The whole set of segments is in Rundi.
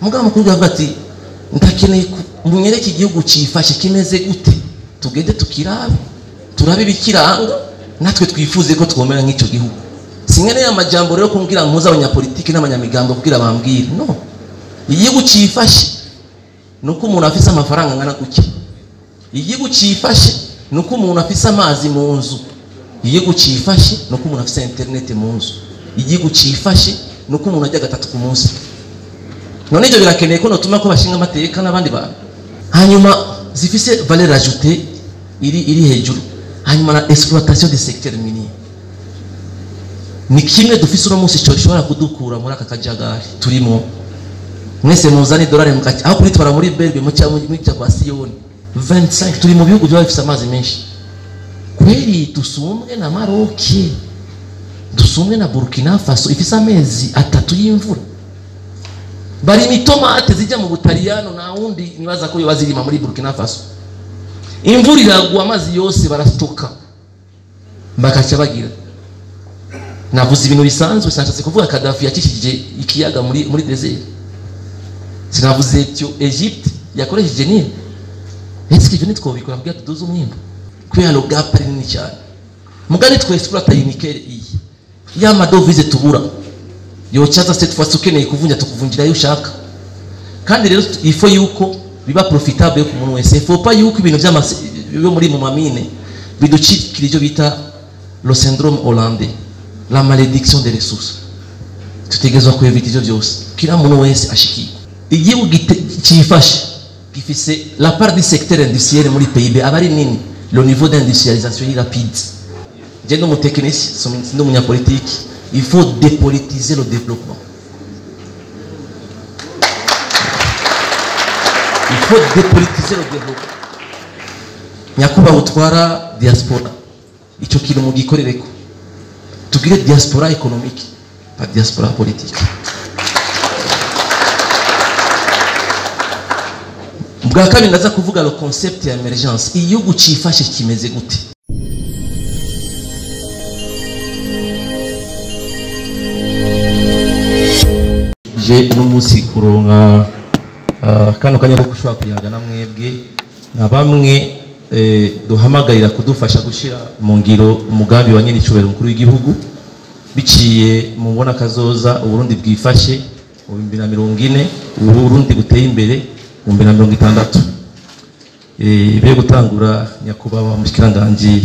mugabo mukuru avuga ati ndakeneye munyereke igihugu cifashe kimeze gute tugende tukirabe turabe bikiranga natwe twifuze ko twomera nk'icyo gihugu singene amajambo rero kumbwira mpuza abanyapolitiki n'abanyamigambo kugira bambwire no igihugu cifashe nuko umuntu afise amafaranga ngana guke igihugu cifashe nuko umuntu afise amazi mu nzu igihugu cifashe nuko umuntu afise internet mu nzu igihugu cifashe nuko umuntu ajya gatatu ku munsi none ibyo birakeneye ko notuma ko bashinga amateka n'abandi bantu hanyuma zifise valeur ajoutée iri hejuru hanyuma na exploitation des secteurs miniers ni kimwe dufise uno munsi cyo gishobora kudukura muri aka kajagari turimo mwese muzani dolari mukati aho kuri twara muri Belgium mu cyangwa mu cya kwa Sion 25 turi mu bihugu byo bifise amazi menshi kweri dusumwe na Maroc dusumwe na Burkina Faso ifise amezi 3 y'imvura bari mitomate zijya mu Butaliyano na wundi nibaza ko bazirima muri Burkina Faso imvura iragwa amazi yose barastoka bakaca bagira navuze ibintu bisanzwe sanse kuvuga Gaddafi yakishije ikiyaga muri desert sinavuze cyo Egypte yakoresheje nini ese ibyo nitwobikora kugira tuduze umwimbo kuya lo gap ari nini cyane mugani twesplata unikere iyi ya madovize tubura yo chaza cette fois ukeneye kuvunja tukuvunjira yo ushaka kandi rero ifo yuko biba profitable ku muntu wese faut pas yuko ibintu byo muri mu mamine biducikira ibyo bita le syndrome hollandais la malédiction des ressources tutegezwa ko evita ibyo byose kila muntu wese ashikirwa igihugu cyifashe gifise la part du secteur industriel muri PIB abari nini le niveau d'industrialisation est rapide j'ai no technicien no munyapolitiki il faut dépolitiser le développement il faut dépolitiser le développement nyakuba utwara diaspora icyo kintu mu gikorereko tugire diaspora économique pas diaspora politique bwa kabiri ndaza kuvuga le concept ya emergence igihugu cifashe kimeze gute je n'umunsi kuronka kano kanya ko kushobora kuyaga na mwebwe na bamwe duhamagarira kudufasha gushira mu ngiro umugambi wa nyene icubero mukuru w'igihugu biciye mu mbona kazoza uburundi bwifashe mu 2040 uburundi buteye imbere mu 2060 ibe gutangura nyakubawa mushikiranganje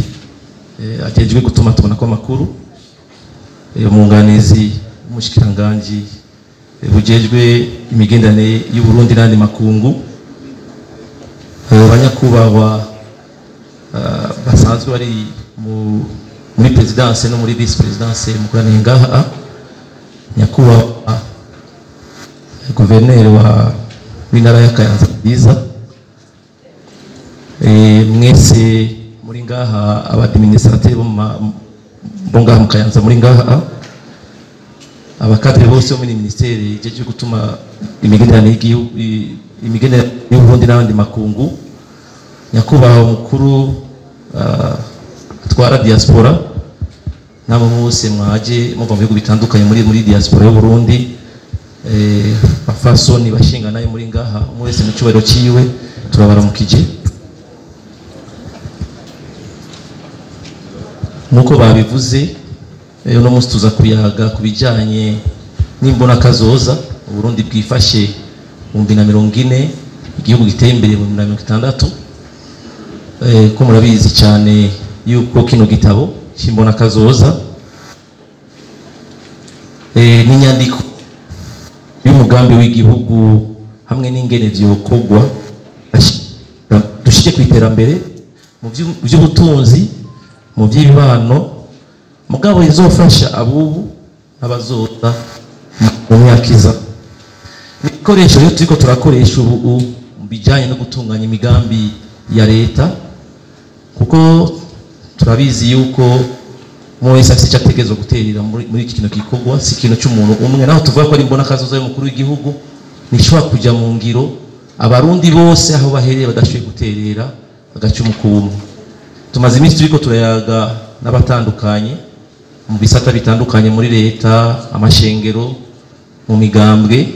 agejwe gutuma tubona ko makuru umunganizi mushikiranganje bujejwe imigendane y'u Burundi n'andi makungu abanyakubawa basanzwe bari muri presidence no muri vice presidence mukorane ngaha nyakubawa gouverneur wa w'intara ya Kayanza byiza mwese muri ngaha abadministrateur bo ngaha mu Kayanza muri ngaha abakadre bose muri ministeri jeje gutuma imigenderanire y'igihugu imigenderanire y'u Burundi n'abandi makungu nyakubaho mukuru atwara diaspora nabo bose mwaje muva mu bihugu bitandukanye muri diaspora y'u Burundi bafasoni bashingana yo muri ngaha umwe wese mu cyubahiro ciwe turabaramukije nuko babivuze no munsi tuza kuyaga kubijanye n'imbona kazoza Burundi bwifashe mu 2040 igihugu giteye imbere mu 2060 ko murabizi cyane yuko kino gitabo cy'imbona kazoza n'inyandiko y'umugambi w'igihugu hamwe n'ingene vyokogwa dushike kwiterambere mu by'ubutunzi mu by'ibibano mugabo izofasha abubu abazoza mu myakiza nikoresho yo turiko turakoresha ubu bijanye no gutunganya imigambi ya leta kuko turabizi yuko mwese afite cyategezo guterera muri iki kintu kikogwa si kintu cy'umuntu umwe naho tuvuga ko ari mbona kazoza y'umukuru w'igihugu nishobora kujya mu ngiro abarundi bose aho bahereye badashoboye guterera agaca umukumu tumaze iminsi turiko turayaga n'abatandukanye mu bisata bitandukanye muri leta amashengero mu migambwe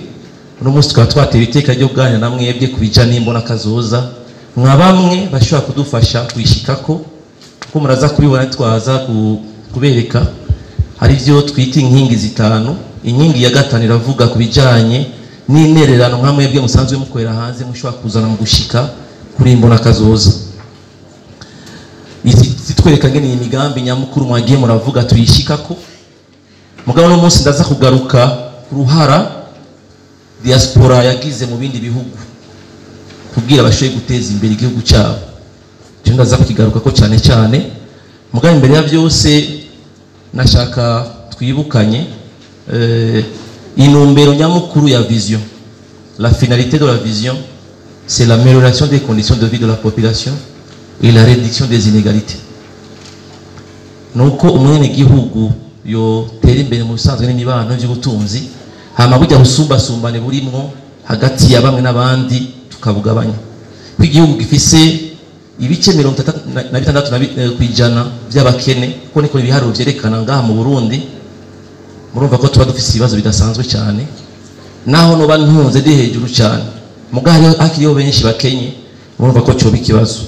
uno munsi tukaba twatera iteka ryo kuganira na mwebwe kubijana n'imbona kazoza mwa bamwe bashobora kudufasha kwishikako ko muraza kubibona twaza kubereka hari byo twita inkingi zitanu. Inkingi ya gatanu iravuga kubijanye n'intererano nka mwebwe musanzwe mukorera hanze mushobora kuzana mu gushika kuri imbona kazoza. Zitwereka ngene imigambi nyamukuru mwagiye muravuga tuyishikako. Mugabo no munsi ndaza kugaruka ku ruhara diaspora yagize mu bindi bihugu kubwira abashoye guteza imbere igihugu cyabo. Je ndaza kukigaruka ko cyane cyane. Mugabo imbere ya byose nashaka twibukanye inumbero nyamukuru ya vision. La finalité de la vision, c'est l'amélioration des conditions de vie de la population et la réduction des inégalités. Nuko umwene gihugu yo tera imbere mu bisanzwe n'imibano by'ubutunzi hama bujya busumbasumbane burimwo hagati ya bamwe n'abandi tukabugabanya. Igihugu gifise ibice 36% kwijana by'abakene ko niko ibiharuro byerekana ngaha mu Burundi. Murumva ko tuba dufise ibibazo bidasanzwe cyane naho no bantunze de hejuru cyane mugari akiriyo benshi bakenye. Murumva ko cyo bikibazo.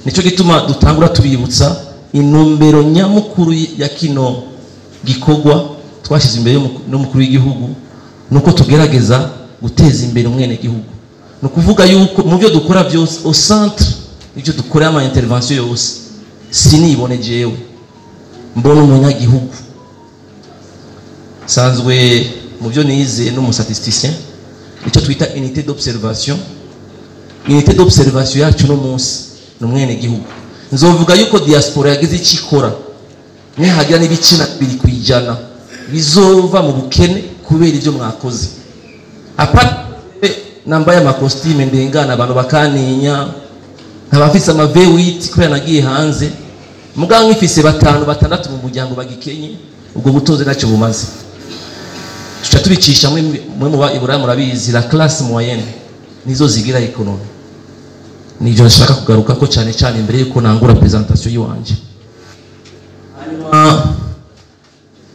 Nico gituma dutangura tubibutsa inumbero nyamukuru ya kino gikogwa twashize imbere n'umukuru w'igihugu nuko tugerageza guteza imbere umwene gihugu. No kuvuga yuko mu byo dukora byose au centre icyo dukora ama intervention yose sinibone jewe mbona umunyagihugu sanzwe mu byo nize no mu statisticien icyo twita unité d'observation. Unité d'observation yacu no munsi n'umwene gihugu. Nzovuga yuko diaspora yagize ikikora nihagira n'ibicina biri kwijana bizova mu bukene kubera ibyo mwakoze. Apa nambaye amakostime ndengana abantu bakaninya nkabafise ama V8 kubera nagiye hanze muganga nkifise 5-6 mu muryango bagikenye ubwo butunze nacyo bumaze. Tuca tubicisha mwe mu Iburayi murabizi la classe moyenne nizo zigira economy. Nivyo nshaka kugaruka ko cyane cyane imbere yuko nangura presentation yiwanje.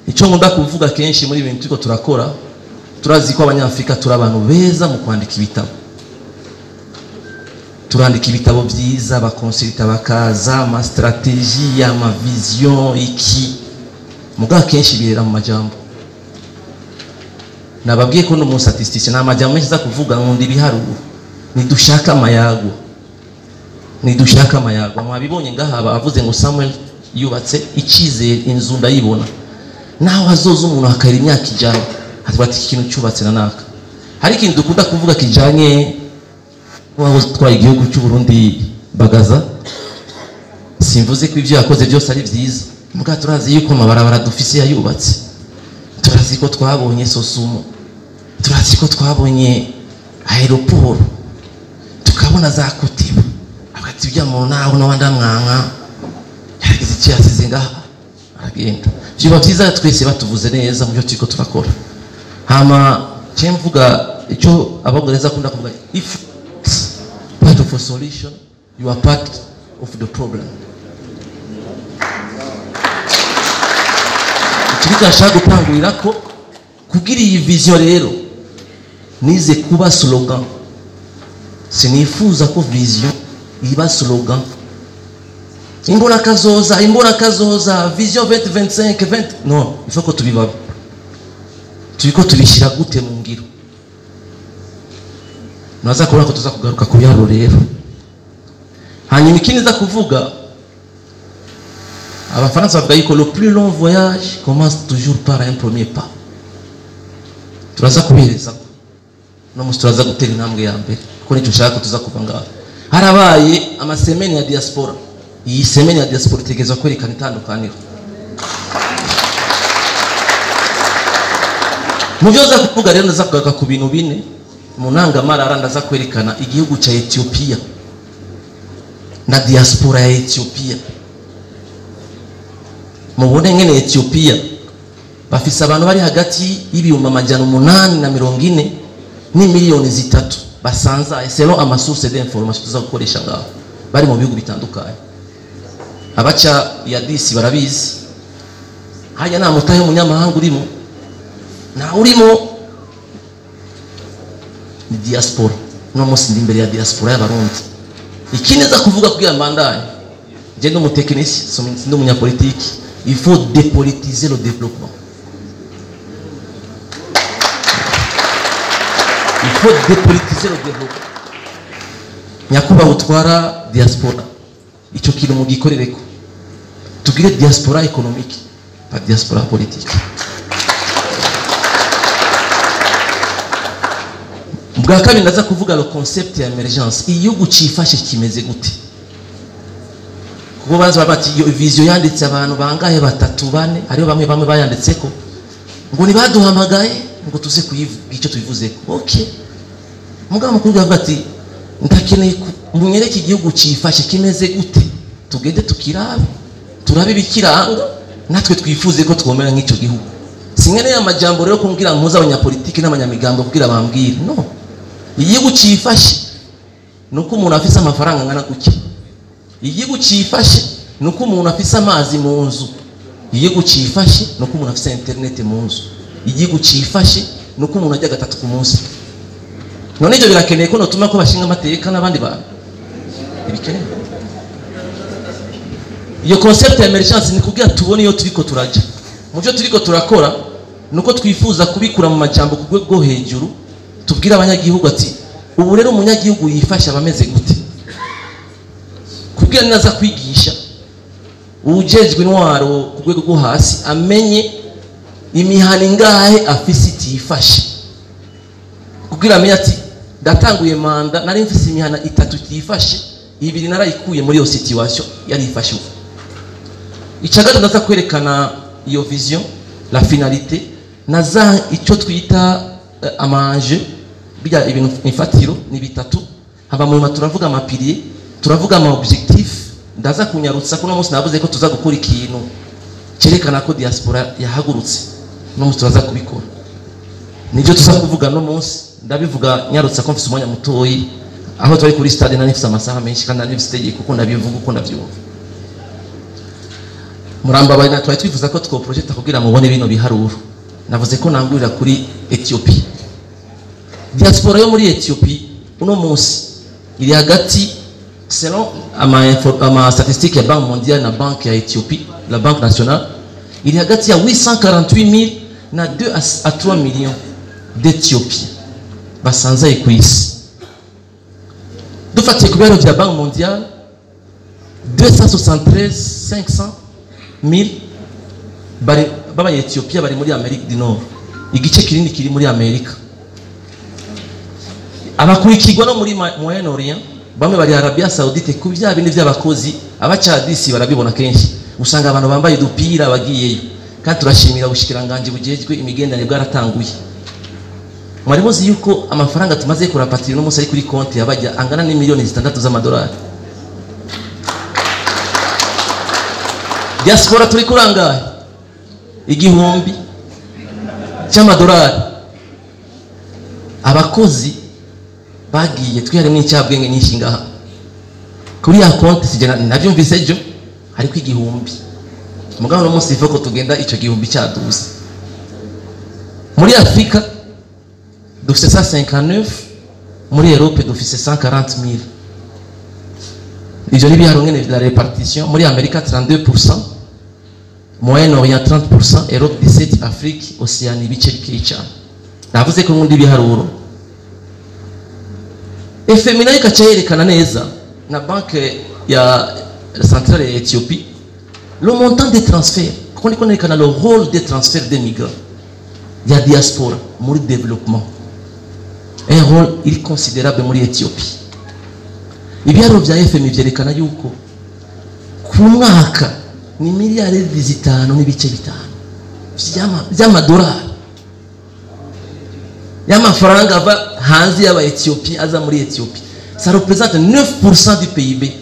Icyo nkunda kuvuga kenshi muri ibintu tuko turakora turazi ko abanyafrika turi abantu beza mu kwandika ibitabo. Turandika ibitabo byiza bakonsulta bakaza ama strategie ama vision iki muga kenshi birera mu majambo. Nababwiye ko no mu statisticien na majambo menshi za kuvuga ngundi ibiharuro nidushaka amayago. Nidushaka amayago mwabibonye ngaha bavuze ngo Samuel yubatse icizere inzu ndayibona naho hazoza umuntu akari imyaka ijana atwati ikintu cyubatse na naka. Hari ikintu dukunda kuvuga kijanye wabo twaye igihugu cy'u Burundi bagaza. Simvuze ko ivyo yakoze byose ari byiza muga turazi yuko mabarabara dufise yayubatse. Turazi ko twabonye Sosumo, turazi ko twabonye aeroport, tukabona za Kutiba abati bya mu naho no wandamwanka yagize icyasize ngaha aragenda. Byiba byiza twese batuvuze neza mu byo turiko turakora. Hama cyemvuga icyo abongereza kunda kuvuga if part of a solution you are part of the problem. Ikirika shaka gutangurira ko kugira iyi vision rero nize kuba slogan. Sinifuza ko vision iba slogan. Imbona kazoza vision 2025 20 non, il faut que tubibabe. Turiko tubishira gute mu ngiro. Naza kubona ko tuza kugaruka ku byaro rero. Hanyuma ikindi za kuvuga abafaransa bavuga yuko le plus long voyage commence toujours par un premier pas. Turaza kubereza no musturaza gutera intambwe ya mbere ko nicyo nshaka tuza kuva ngaho. Harabaye amasemeni ya diaspora. Iyi semeni ya diaspora tegeza kwerekana itandukaniro. Muvyoza kuvuga rero ndaza kugaruka ku bintu bine mu ntangamara ndaza kwerekana igihugu cya Ethiopia na diaspora ya Ethiopia. Mubone ngene Ethiopia bafise abantu bari hagati y'ibihumbi 840 ni miliyoni 3 basanza selon ama source d'information tuza gukoresha ngaho bari mu bihugu bitandukanye. Abacha ya disi barabizi haya nta mutahe umunyamahanga urimo na urimo ni diaspora. No munsi ndi imbere ya diaspora y'abarundi. Ikindi za kuvuga kugira mbandanye. Je ndo umutekinisi, ndo umunyapolitiki. Il faut dépolitiser le développement. Il faut dépolitiser le développement. Nyakuba utwara diaspora. Ico kintu mugikorereko. Tugire diaspora économique, pas diaspora politique. Mbwa kabiri ndaza kuvuga le concept ya emergence. Igihugu cifashe kimeze gute? Kuko baza bati iyo vision yanditse abantu bangahe batatu bane, ariyo bamwe bayanditseko. Ngo ni baduhamagaye ngo tuze kuyivuga icyo tuyivuzeko. Okay. Mugabo mukuru bati ndakeneye munyereke igihugu cifashe kimeze gute? Tugende tukirabe. Turabe bikiranga natwe twifuze ko twomera nk'icyo gihugu. Singene amajambo rero kumbwira mpuza abanyapolitiki n'abanyamigambo kugira bambwire. No. Igihugu cifashe nuko umuntu afise amafaranga ngana guke. Igihugu cifashe nuko umuntu afise amazi mu nzu. Igihugu cifashe nuko umuntu afise internet mu nzu. Igihugu cifashe nuko umuntu ajya gatatu ku munsi. None ibyo birakeneye ko notuma ko bashinga amateka n'abandi bantu. Ibikeneye. Iyo concept ya emergence ni kugira tubone iyo turiko turaje. Mu byo turiko turakora nuko twifuza kubikura mu majambo ku rwego hejuru. Tubwira abanyagihugu ati ubu rero umunyagihugu yifasha abameze gute? Kugira naza kwigisha ujejwe intwaro ku rwego rwo hasi amenye imihana ingahe afise itifashe. Kugira amenye ati ndatanguye manda nari mfise imihana 3 itifashe, 2 narayikuye muri iyo situation yari ifashe ubu. Icagato ndaza kwerekana iyo vision, la finalité, naza icyo twita amanje bijya ibintu ifatiro ni bitatu. Haba mu turavuga amapilier, turavuga ama objectif. Ndaza kunyarutsa ko no munsi navuze ko tuza gukora ikintu cerekana ko diaspora yahagurutse. No munsi turaza kubikora. Nibyo tuza kuvuga no munsi. Ndabivuga nyarutsa ko mfise umwanya mutoyi. Aho twari kuri stade nari mfise amasaha menshi kandi nari mfise itegeko kuko ndabivuga uko ndavyumva. Muramba bayina twari twifuza ko two project kugira mubone bino biharuro. Navuze ko nangurira kuri Ethiopia. Diaspora yo muri Ethiopia uno munsi iri hagati selon ama statistique ya Banque mondiale na banque ya Ethiopia, la banque nationale, iri hagati ya 848,000 na 2 à 3 millions d'Éthiopiens basanzaye ku isi. Dufatiye ku biro bya Banque mondiale 273,500,000 baba Ethiopia bari muri Amerique du Nord. Igice kinini kiri muri Amerika. Abakurikirwa no muri Moyen Orient, bamwe bari Arabia Saoudite ku bya bindi by'abakozi, abacadisi barabibona kenshi. Usanga abantu bambaye dupira bagiyeyo. Kandi turashimira ubushikiranganje bugejwe imigendanire bwaratanguye. Mwari muzi yuko amafaranga tumaze kurapatira no munsi ari kuri konti yabajya angana ni miliyoni 6 z'amadolari. Diaspora turi kurangaye igihumbi cy'amadolari. Abakozi bagiye twihare n'icyabwenge nyinshi ngaha kuri ya konti sijana nabyumvise ejo ariko igihumbi. Mugabo no munsi ifoko tugenda ico gihumbi cyaduze. Muri Afrika dufise 159, muri Europe dufise 140,000. Ivyo ni biharo ngene la répartition. Muri Amerika 32%, Moyen-Orient 30%, Europe 17%, Afrique, Océanie bice bikeya. Navuze ko ngundi biharuro. FMI nayo ikacerekana neza na banque ya centrale ya Ethiopie le montant des transferts. Kuko ndiko nerekana le rôle des transferts des migrants ya diaspora muri développement. Un rôle il considérable muri Ethiopie. Ibiharuro bya FMI byerekana yuko ku mwaka ni miliyari 5 n'ibice 5 by'amadolari y'amafaranga ava hanze y'aba Ethiopia aza muri Ethiopia. Ça représente 9% du PIB.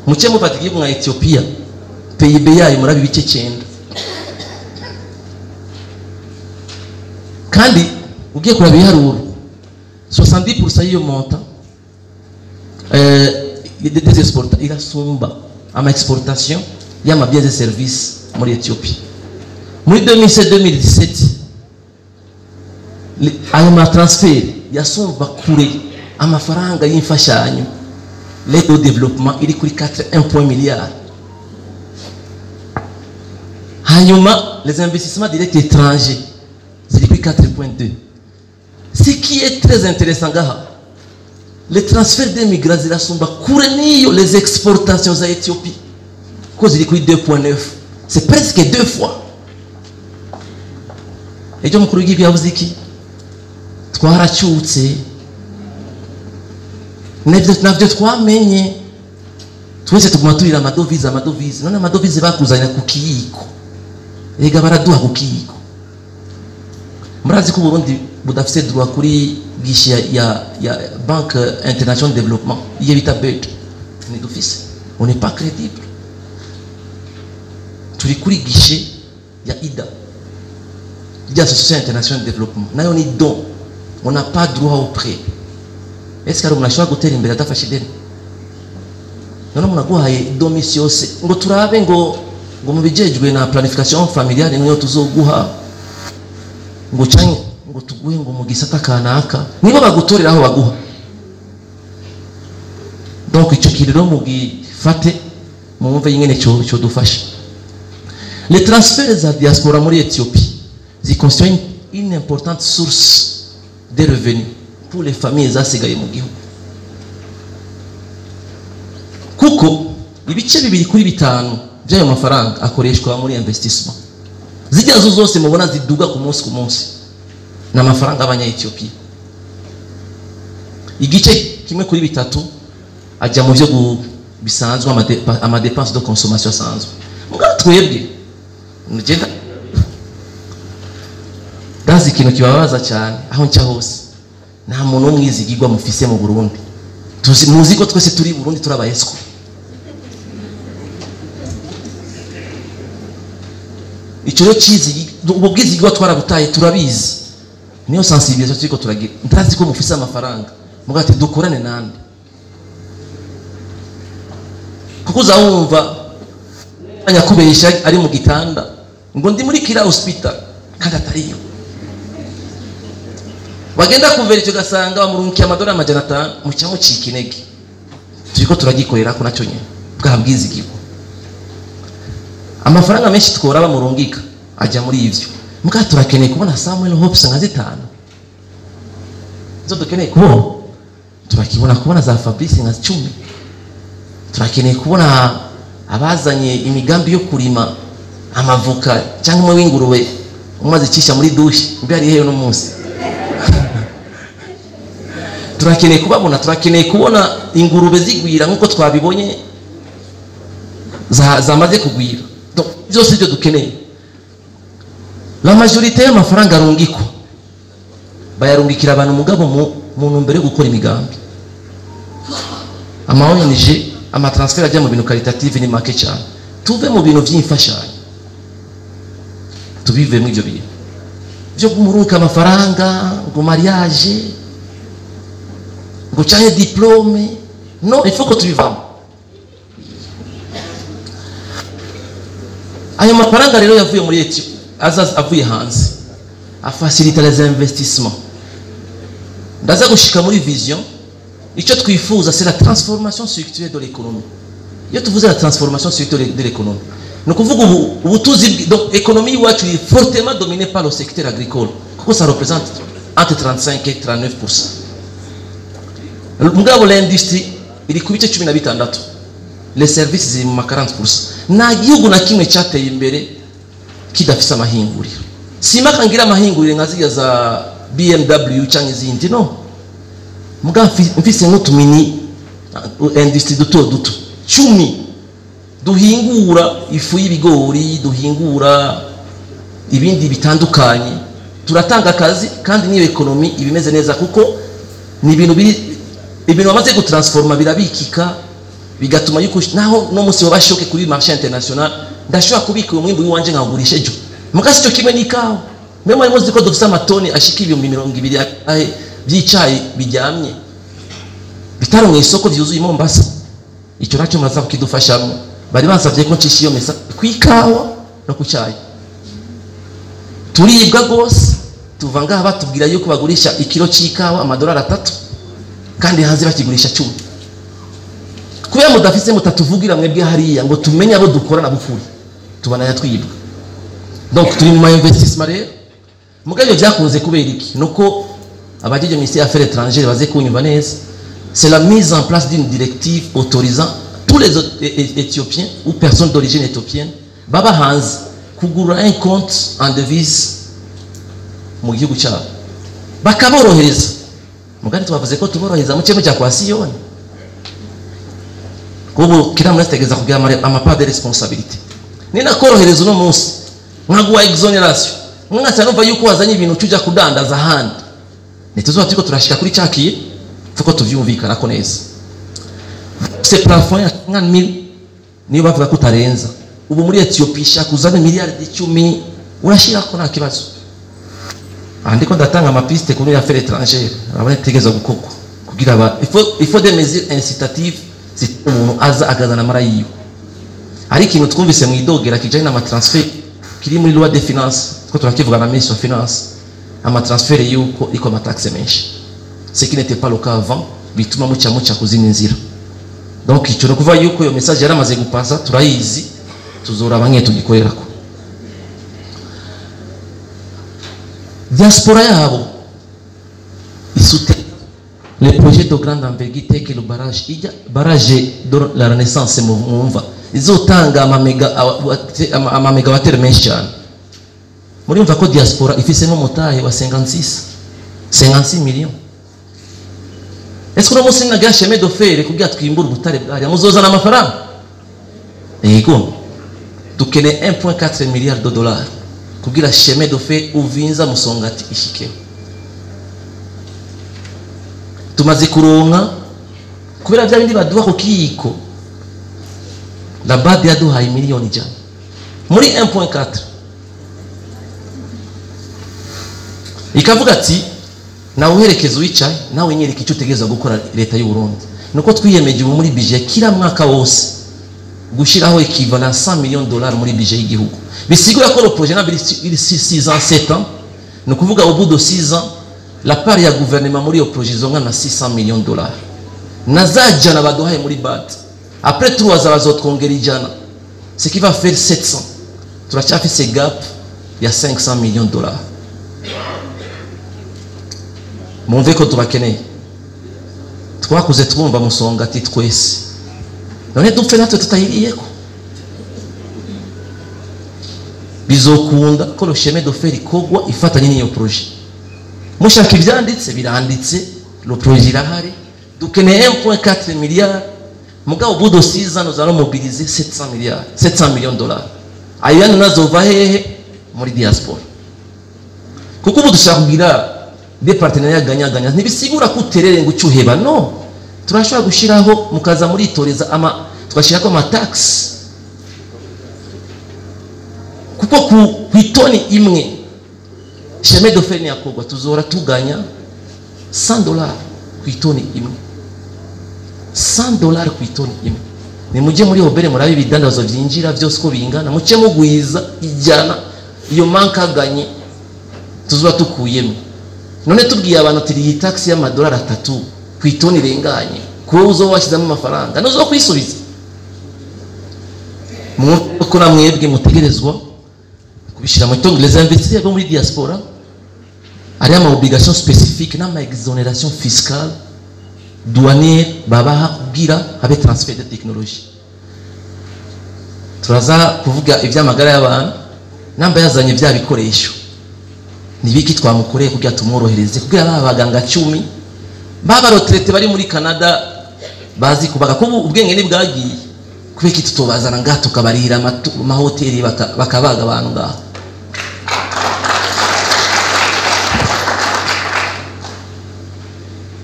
Muche mufata igihugu nka Ethiopia, PIB yayo muri bice 9. Kandi ugiye kuraba ibiharuro 70% y'iyo montant des exportations irasumba ama exportation y'ama biens et services muri Ethiopia. Muri 2017 ayo matransfer yasumva kure amafaranga y'imfashanyo l'aide au développement iri kuri 1 milliard. Hanyuma les investissements directs étrangers ziri kuri 4.2. Ce qui est très intéressant ngaha, les transferts des migrants zirasumba kure niyo les exportations za Ethiopie ko ziri kuri 2.9. C'est presque 2 fois. Ejo mukuru w'igihugu yavuze iki? Twaracyutse navyo twamenye twese tuguma turira amadovize none amadovize bakuzanya ku kiyiko, ega baraduha ku kiyiko. Murazi ko Burundi budafise droit kuri guichet ya Banque Internationale de Développement iyo bita BED, ni dufise, on n'est pas crédible. Turi kuri guichet ya IDA, l'Association Internationale de Développement, nayo ni don, on n'a pas droit au prêt. Est-ce que mnashobora gutera imbere adafashe ideni? None munaguhaye domisi yose ngo turabe ngo mubijejwe na planification familiale niyo tuzoguha ngo cyane ngo tuguhe ngo mu gisata kanaka nibo bagutorera aho baguha. Donc icyo kiriro mugifate mumve yingene cyo dufasha. Les transferts à diaspora muri Ethiopie constituent une importante source de revenus pour les familles zasigaye mu gihugu, kuko ibice bibiri kuri bitanu by'ayo mafaranga akoreshwa muri investissement. Zijya zose mubona ziduga ku munsi na mafaranga abanya Ethiopia. Igice kimwe kuri bitatu ajya mu byo bisanzwe ama dépenses de consommation asanzwe. Muga twebwe ngenda gazi ikintu kibabaza cyane aho nca hose nta muntu umwizigirwa mufise mu Burundi. Muzi ko twese turi Burundi turabayeswa. Icyo rero kizi ubwizigirwa twarabutaye turabizi. Niyo sensibilisation turiko turagira. Ndazi ko mufise amafaranga mugati dukorane nande, kuko uzawumva anyakubesha ari mu gitanda ngo ndi muri kira hospital kandi atariyo. Bagenda kumvera icyo gasanga bamurunkiye amadolari 500 mu cyangwa cikinege. Turiko turagikorera ko nacyo nyene bwa bwizigirwa. Amafaranga menshi twora bamurungika ajya muri ivyo. Muga turakeneye kubona Samuel Hope nka 5. Zo dukeneye kubona za Fabrice nka 10. Turakeneye kubona abazanye imigambi yo kurima amavuka cyangwa umwe w'ingurube umaze cisha muri douche mbi ari heyo no munsi. Turakeneye kubona ingurube zigwira nkuko twabibonye zamaze kugwira. Donc byose byo dukeneye. La majorité y'amafaranga arungikwa bayarungikira abantu mugabo mu ntumbero yo gukora imigambi. Ama ONG ama transfer ajya mu bintu caritative ni make cyane. Tuve mu bintu by'imfashanyo tubive mu ibyo bintu byo kumurunka amafaranga ngo mariage ngo cyane diplôme. Non, il faut que tubivamo. Ayo mafaranga rero yavuye muri Ethiopia avuye hanze afaciliter les investissements. Ndaza gushika muri vision icyo twifuza c'est la transformation structurelle de l'économie. Iyo tuvuze la transformation structurelle de l'économie no kuvuga ubutuzi. Donc économie wacu est fortement dominée par le secteur agricole kuko ça représente entre 35 et 39%. Mugabo l'industrie iri ku bice 16, les services ziri mu 40%. Na gihugu na kimwe cyateye imbere kidafisa amahinguriro. Simaka ngira amahinguriro nkaziya za BMW cyangwa izindi no. Muga mfise nk'utumini industrie duto 10 duhingura ifu y'ibigori, duhingura ibindi bitandukanye. Turatanga akazi kandi niyo economy ibimeze neza kuko ni ibintu bamaze gutransforma birabikika bigatuma yuko naho no musi wabashoke kuri marché international ndashobora kubika umwimbo wanje nkagurisha ejo. Mugasi cyo kimwe nikaho memo muzi ko dufisa amatoni ashika 220 by'icayi bijyamye bitaro mu isoko vyuzuye Mombasa. Icyo nacyo muraza kukidufashamo. Bari bansavye ko ncishiyo mesa kwikawa no kucayi turibwa gose tuva ngaha batubwira yuko bagurisha ikiro cy'ikawa amadolari 3 kandi hanze bakigurisha 10. Kubera mudafise mutatuvugira mwebwe hariya ngo tumenye abo dukorana bufuri tubana yatwibwa. Donc turi mu investissement rero mugayo byakunze kubera iki nuko abajeje ministère affaires étrangères baze kunyumva neza. C'est la mise en place d'une directive autorisant tous les Éthiopiens ou personnes d'origine éthiopienne baba hanze kugura un compte en devise mu gihugu cyabo bakaborohereza. Mugani twavuze ko tuborohereza mu cyemo cya kwa Siyoni. Kubu kila mwana tegeza kugira amapa de responsabilité. Nina korohereza uno munsi nkaguwa exoneration. Mwanga numva yuko wazanye ibintu cyujya kudandaza handi. Nituzo turiko turashika kuri cyakiye fuko tuvyumvikana ko neza. C'est plafond ya 50,000 niyo bavuga ko tarenza. Ubu muri Ethiopia shakuzana miliyari 10 urashira ko nta kibazo. Andiko ndatanga amapiste kuri affaires étrangères. Abane tegeza gukoko kugira aba il faut des mesures incitatives si umuntu aza akazana mara yiyo. Ari kintu twumvise mu idogera kijanye na transfert kiri muri loi des finances ko turakivuga na ministre de finance ama transfert yuko iko ma taxe menshi. Ce qui n'était pas le cas avant bituma muca kuzina inzira. Donc icyo no kuva yuko yo message yaramaze gupasa turayizi tuzora abanye tugikorerako. Diaspora yabo isute les projets de grande envergure tels que le barrage de la Renaissance mumva izotanga ama megawatts menshi cyane. Muri mva ko diaspora ifisemo motahe wa 56 millions. Est-ce que nous avons un chemin de fer kugira twimbura ubutare bwari muzozana amafaranga? Yego. Tukene 1.4 milliards de dollars kugira chemin de fer uvinza musongati ishike. Tumaze kuronka kubera bya bindi baduha ko kiko. La bade yaduhaye miliyoni jana. Muri 1.4 ikavuga ati nawe uherekeza wicaye nawe nyereka icyo utegeza gukora leta y'u Burundi. Nuko twiyemeje ubu muri budget kila mwaka wose gushiraho equivalent 100 millions de dollars muri budget y'igihugu. Bisigura ko le projet na 6 ans 7 ans no kuvuga au bout de 6 ans la part ya gouvernement muri yo projet zonga na 600 millions de dollars. Nazajana baduhaye muri BAD. Après 3 ans bazotwongera ijana. Ce qui va faire 700. Turacyafise gap ya 500 millions de dollars. Mumve ko tubakeneye twakuze twumva musonga ati twese none dupfe natwe tutayiriyeko bizokunda ko le chemin de fer ikogwa ifatanye n'iyo projet mushaka ibyanditse biranditse le projet irahari dukeneye 1.4 milliards mugabo bout de 6 ans nous allons mobiliser 700 millions de dollars ayana nazova hehe muri diaspora kuko ubu dushaka kugira des partenariats gagnant-gagnant ntibisigura ko uterere ngo ucyuheba no turashobora gushiraho mukaza muri itoreza ama twashirako ama tax kuko ku itoni imwe chemin de fer ni akogwa tuzora tuganya $100 ku itoni imwe $100 ku itoni imwe ni muje muri hobere murabi bidandazo byinjira byose ko bingana muce mugwiza ijana iyo manka ganye tuzoba tukuyemo. None tubwiye abantu ati iyi tax y'amadolari 3 ku itoni renganye ko uzo washyizamo amafaranga nuzo kwisubiza muko namwebwe mutegerezwa kubishira mu tongo les investisseurs bo muri diaspora ari ama obligation spécifique na ma exonération fiscale douanière babaha kugira habe transfert de technologie. Turaza kuvuga ivy'amagara y'abantu namba yazanye bya bikoresho nibiki twamukoreye kugira tumworohereze kugira abaganga 10 baba retraite bari muri Canada bazi kubaga ko ubwenge ni bwagiye kubeki tutobazana ngato kabarira ma hoteli bakabaga abantu ngaho.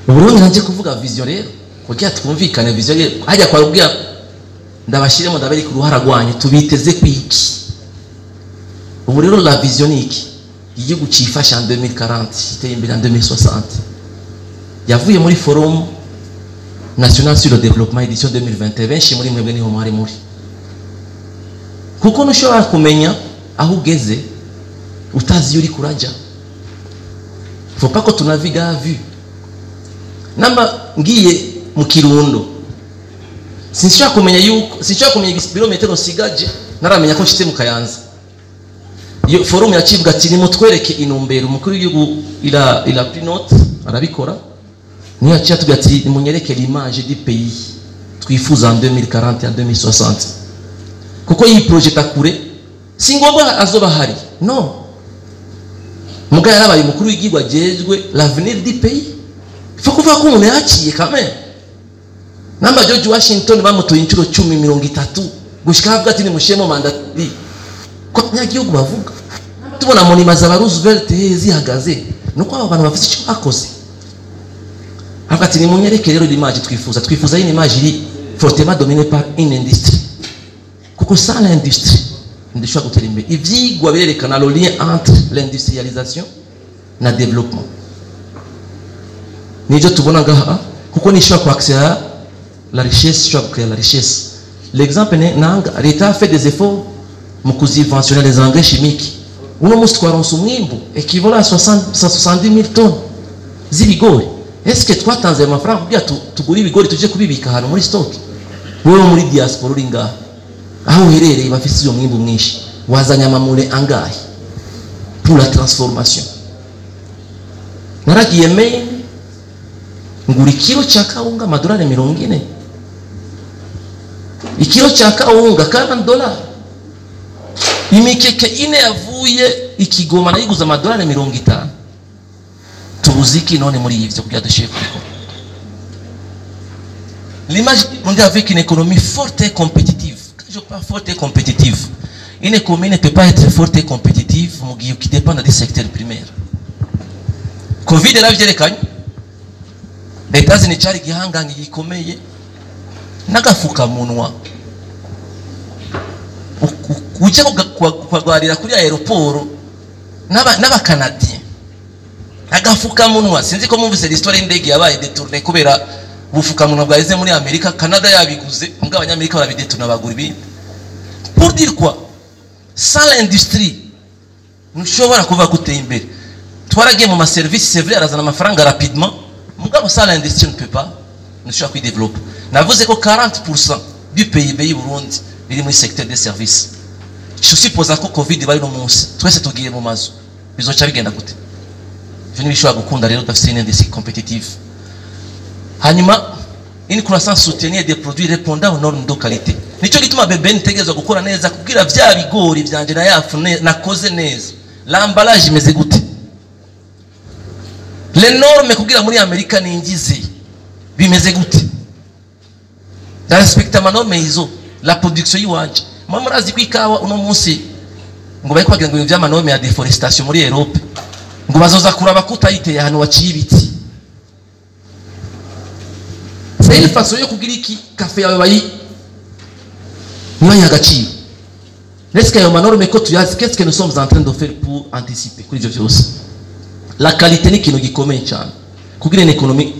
Uburundi nanje kuvuga vision rero kugira twumvikane vision rero hajya kwa rubya ndabashiremo ndabari ku ruhara rwanye tubiteze kwiki. Ubu rero la vision iki igihugu cifasha en 2040 iteye imbere en 2060 yavuye muri forum national sur le développement édition 2021 benshi muri mwebwe niho mwari muri kuko nushobora kumenya aho ugeze utazi yuri kuraja faut pas ko tunaviga vu namba ngiye mu Kirundo sinshaka kumenya yuko sinshaka kumenya kilometero sigaje naramenya ko nshitse mu Kayanza iyo forum yacibwa ati nimutwereke inumbero umukuru w'igihugu ila pinote arabikora niyo yaciye tugati nimunyereke l'image du pays twifuza en 2040 en 2060 kuko iyi project akure singomba azoba hari no muga yarabaye umukuru w'igihugu agejwe l'avenir du pays faut kuva ko umuntu yaciye kamere namba George Washington bamutoye inshuro 10-30 gushika havuga ati ni mushemo mandati ko nyagihugu bavuga tubona monima za Roosevelt zihagaze nuko aba bantu bafite icyo bakoze havuga ati ni munyereke rero l'image twifuza iyi image iri fortement dominée par une industrie kuko sans l'industrie ndishobora gutera imbere ivyigwa birerekana le lien entre l'industrialisation na développement nijo tubona ngaha kuko nishobora kuaccéder la richesse, je créer la richesse. L'exemple est que l'État a fait des efforts pour subventionner les engrais chimiques. On a équivalent à 70 000 tonnes. Zibigori. Est-ce que toi, tu as un franc ou bien tu as bigori, tu as un bikahano muri stock? Ou muri diaspora ringa. Aho herere bafise umwimbu mwinshi. Wazanya mamule angahe pour la transformation. Naragiye Maine ngura ikiro cha kaunga madolari 40. Ikiro cha kaunga $40. Imikeke ine yavuye ikigoma nayiguza madolari 50. Tubuziki none muri ivyo kugira dushike kuriko. L'image on dit avec une économie forte et compétitive. Quand je parle forte et compétitive, une économie ne peut pas être forte et compétitive qui dépend du secteur primaire. Covid yaravyerekanye États-Unis cyari gihangange gikomeye nagafuka munwa uje kwagwarira kuri aeroport n'aba Canadien agafuka munwa sinzi ko mumvise l'histoire y'indege yabaye détourné kubera bufuka munwa bwaize muri Amerika Canada yabiguze mbwa abanyamerika barabidetuna bagura ibindi pour dire quoi sans l'industrie ntushobora kuva guteye imbere twaragiye mu ma service c'est vrai arazana amafaranga rapidement mugabo sans l'industrie ne peut pas ntushobora kwideveloper navuze ko 40% du PIB y'u Burundi biri muri secteur des services je suppose ko Covid bari no munsi twese tugiye mu mazu bizoca bigenda gute je n'ibishobora gukunda rero dafite une industrie compétitive hanyuma une croissance soutenue des produits répondant aux normes de qualité nico gituma BBN tegezwa gukora neza kugira vya bigori vyanje na yafu nakoze neza l'emballage imeze gute les normes kugira muri Amerika ningize bimeze gute da respecta norme izo la production yiwanje mwa murazi kwikawa uno munsi ngo bari kwagira ngo ivya norme ya deforestation muri Europe ngo bazoza kuraba kutayiteye hano waciye ibiti c'est une façon yo kugira iki café yawe bayi niyo yagaciro est-ce que yo norme ko tuyazi qu'est-ce que nous sommes en train de faire pour anticiper kuri ivyo vyose la qualité ni kintu gikomeye cyane kugira une économie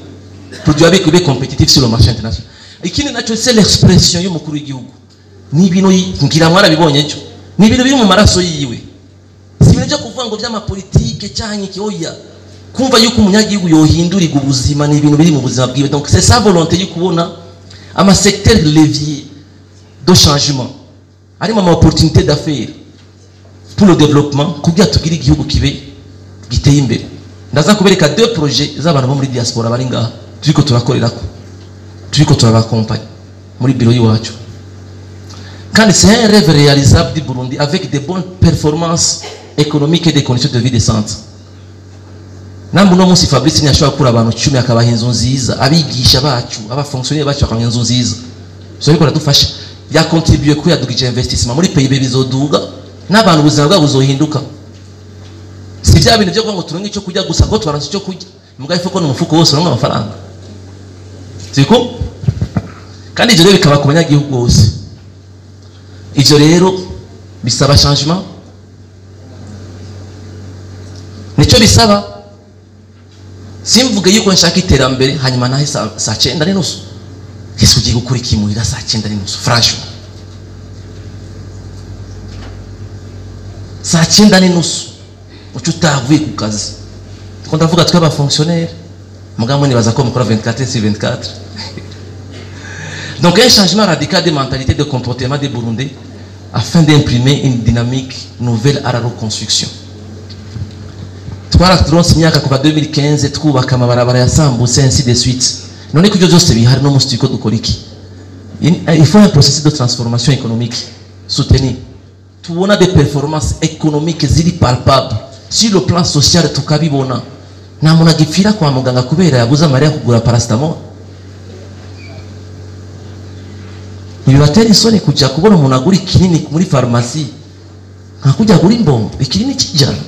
produit avec be compétitif sur le marché international ikindi naco c'est l'expression y'umukuru w'igihugu ni bino ngira mwara bibonye cyo ni bino biri mu maraso yiwe si bino cyo kuvuga ngo by'ama politique cyanye kiyoya kumva yuko umunyagihugu yohindurirwa ubuzima ni ibintu biri mu buzima bwiwe donc c'est sa volonté yo kubona ama secteur levier de changement ari mu opportunité d'affaires pour le développement kugira tugira igihugu kibe giteye imbere ndaza kubereka deux projets z'abantu bo muri diaspora bari ngaha turiko turakorerako turiko turabakompanya muri biro yiwacu kandi c'est un rêve réalisable du Burundi avec de bonnes performances économiques et des conditions de vie décentes nambu no munsi Fabrice nyashobora kura abantu 10 akabaha inzu nziza abigisha bacu abafonctionnaire bacu akabaha inzu nziza so biko radufasha ya contribuer ku yadugije investissement muri PIB bizoduga n'abantu buzima bwabo buzohinduka si bya bintu byo ngo turonke icyo kujya gusa ko twaranze icyo kujya mugaye foko n'umufuko wose uronka amafaranga siko kandi ivyo bikaba ku banyagihugu bose ivyo rero bisaba changement nico bisaba simvuge yuko nshaka iterambere hanyuma nahe saa 9:30 Yesu ugiye gukora ikimurira saa 9:30 franchement saa 9:30 uco utavuye ku kazi Quand on a un fonctionnaire, je vais encore 24 sur 24. Donc un changement radical de mentalité, de comportement des Burundais afin d'imprimer une dynamique nouvelle à la reconstruction. Signé en 2015, ainsi de suite. Il faut un processus de transformation économique soutenu. Tout on a des performances économiques palpables. Sur le plan social, tout le monde na muna gifira kwa muganga kubera yabuza Maria kugura paracetamol. Nibatera isoni kujya kubona umuntu agura ikinini muri farmasi nkakujya gura imbombo ikinini kijana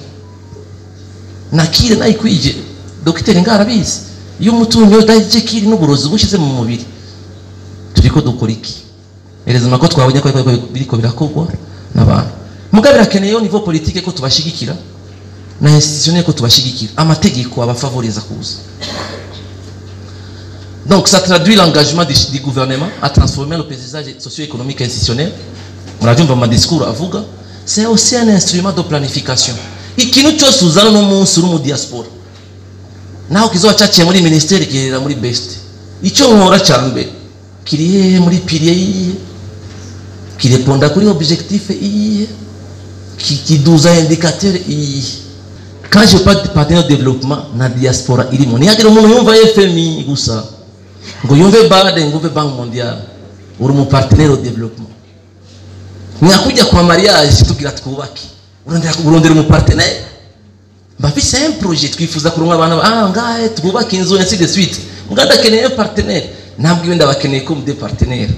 nakire nayikwije dogiteri ngarabizi iyo umutunyo udahije kiri n'uburozi bushize mu mubiri turiko dukora iki erezuma ko twabonye ko biriko birakogwa n'abantu mugabira keneye yo niveau politique ko tubashigikira na institutionnel ko tubashigikira amategeko abafavoriza kuza. Donc ça traduit l'engagement du gouvernement à transformer le paysage socio-économique institutionnel. Muravyumva mu discours avuga, c'est aussi un instrument de planification. Ikintu cyose uzana no munsi uri mu diaspora naho kizoba cyaciye muri ministère kirira muri best icyo nkora cyambe kiriye muri pilier qui répondra kuri objectif qui douza indicateur quand je parle de partenaire de développement na diaspora irimo niyagira umuntu yumva FMI gusa ngo yumve bade ngo yumve Banque Mondiale uri mu partenaire de développement nyakujya kwa mariage tugira twubake urondera mu partenaire bafise un projet twifuza kuronka abana ngahe twubake inzu ainsi de suite nganda keneye un partenaire ntabwo ibindi abakeneye comme des partenaires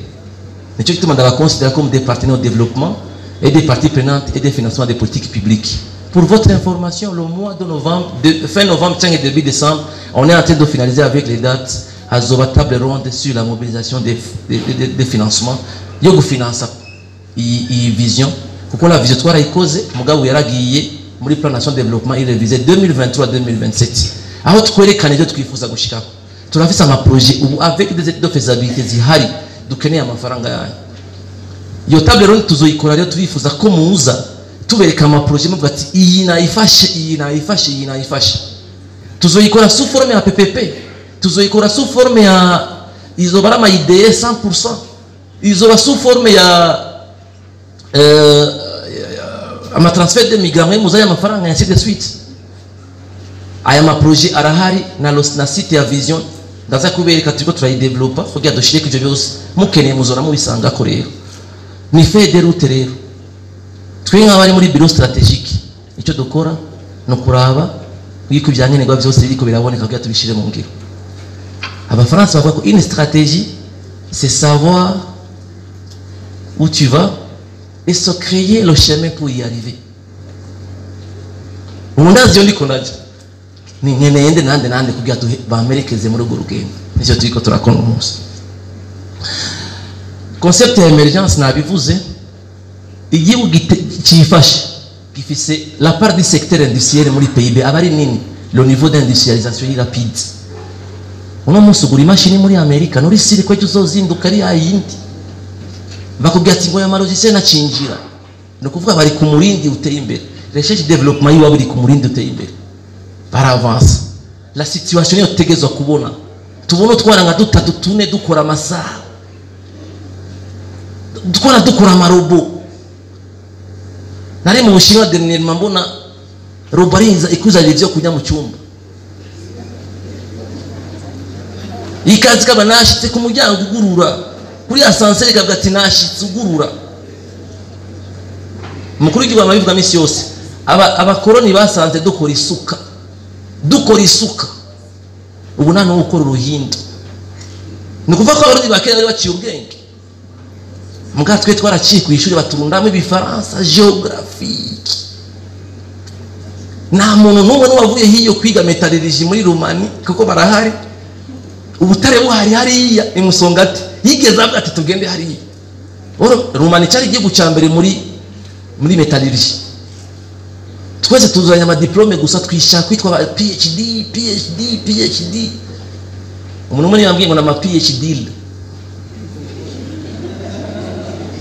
nicyo gituma ndabaconsidérer comme des partenaires au développement et des parties prenantes et des financements des politiques publiques. Pour votre information, le mois de novembre, fin novembre et début décembre, on est en train de finaliser avec les dates à Zoba table ronde sur la mobilisation des financements. Yo finance vision. Pourquoi la vision 3 est causée? Mugabu yaragiye muri plan national de développement il révisé 2023-2027. Alors tu connais candidat qui faut gushika. Tu as fait ça ma projet avec des études de faisabilité zihari dukeneye amafaranga yayo. Yo table ronde tuzoyikora rero turifuza ko muza tubereka ama projet muvuga ati iyi nayifashe tuzoyikora sous forme ya PPP tuzoyikora sous forme ya izobara ma idée 100% izoba sous forme ya ama transfert de migrants muzaya amafaranga ainsi de suite. Aya ma projet arahari na site ya vision ndaza kubereka turiko turayidevelopa kugira dushire kije byose mukeneye muzora mubisanga ko rero ni fait de route rero twe nk'abari muri bureau stratégique icyo dukora no kuraba wiko byankenerwa byose biriko biraboneka kugira tubishire mu ngiro. Abafaransa bavuga ko une stratégie c'est savoir où tu vas et se créer le chemin pour y arriver. Umundazi yo ndiko ndaje ni nkeneye nande kugira bamerekeze muri urwo rugendo nicyo turiko turakora umunsi. Concept ya emergence nabivuze igihugu cyifashe gifise la part du secteur industriel muri PIB abari nini le niveau d'industrialisation est rapide. Uno munsi ugura imashini muri Amerika nuri siri ko uzozinduka ari ayindi bakubwira ati ngo ya malogiciel nacinjira no kuvuga bari ku murindi uteye imbere recherche développement yiwa buri ku murindi uteye imbere para avance la situation yo tegezwa kubona tubona twaranga dutatu tune dukora amasaha dukora amarobo nari mu Bushinwa dernièrement mbona robo arinza ikuzanira ivyo kujya mu cyumba ikazi kaba nashitse ku muryango ugurura kuri ascenseur kavuga ati nashitse ugurura mukuru w'igihugu amabivuga misi yose abakoroni basanze dukora isuka ubu nano ukora uruhindo ni kuvuga ko abarundi bakera bari baciye ubwenge muga twe twaraciye ku ishuri baturundamo ibifaransa géographique nta muntu n'umwe n'uwavuye hiyo kwiga metallurgie muri Rumani kuko barahari ubutare buhari hariya imusongati yigeze avuga ati tugende hariya Rumani cyari igihugu cya mbere muri metallurgie twese tuzanya ama diplome gusa twishaka kwitwa PhD umuntu umwe yambwiye ngo na PhD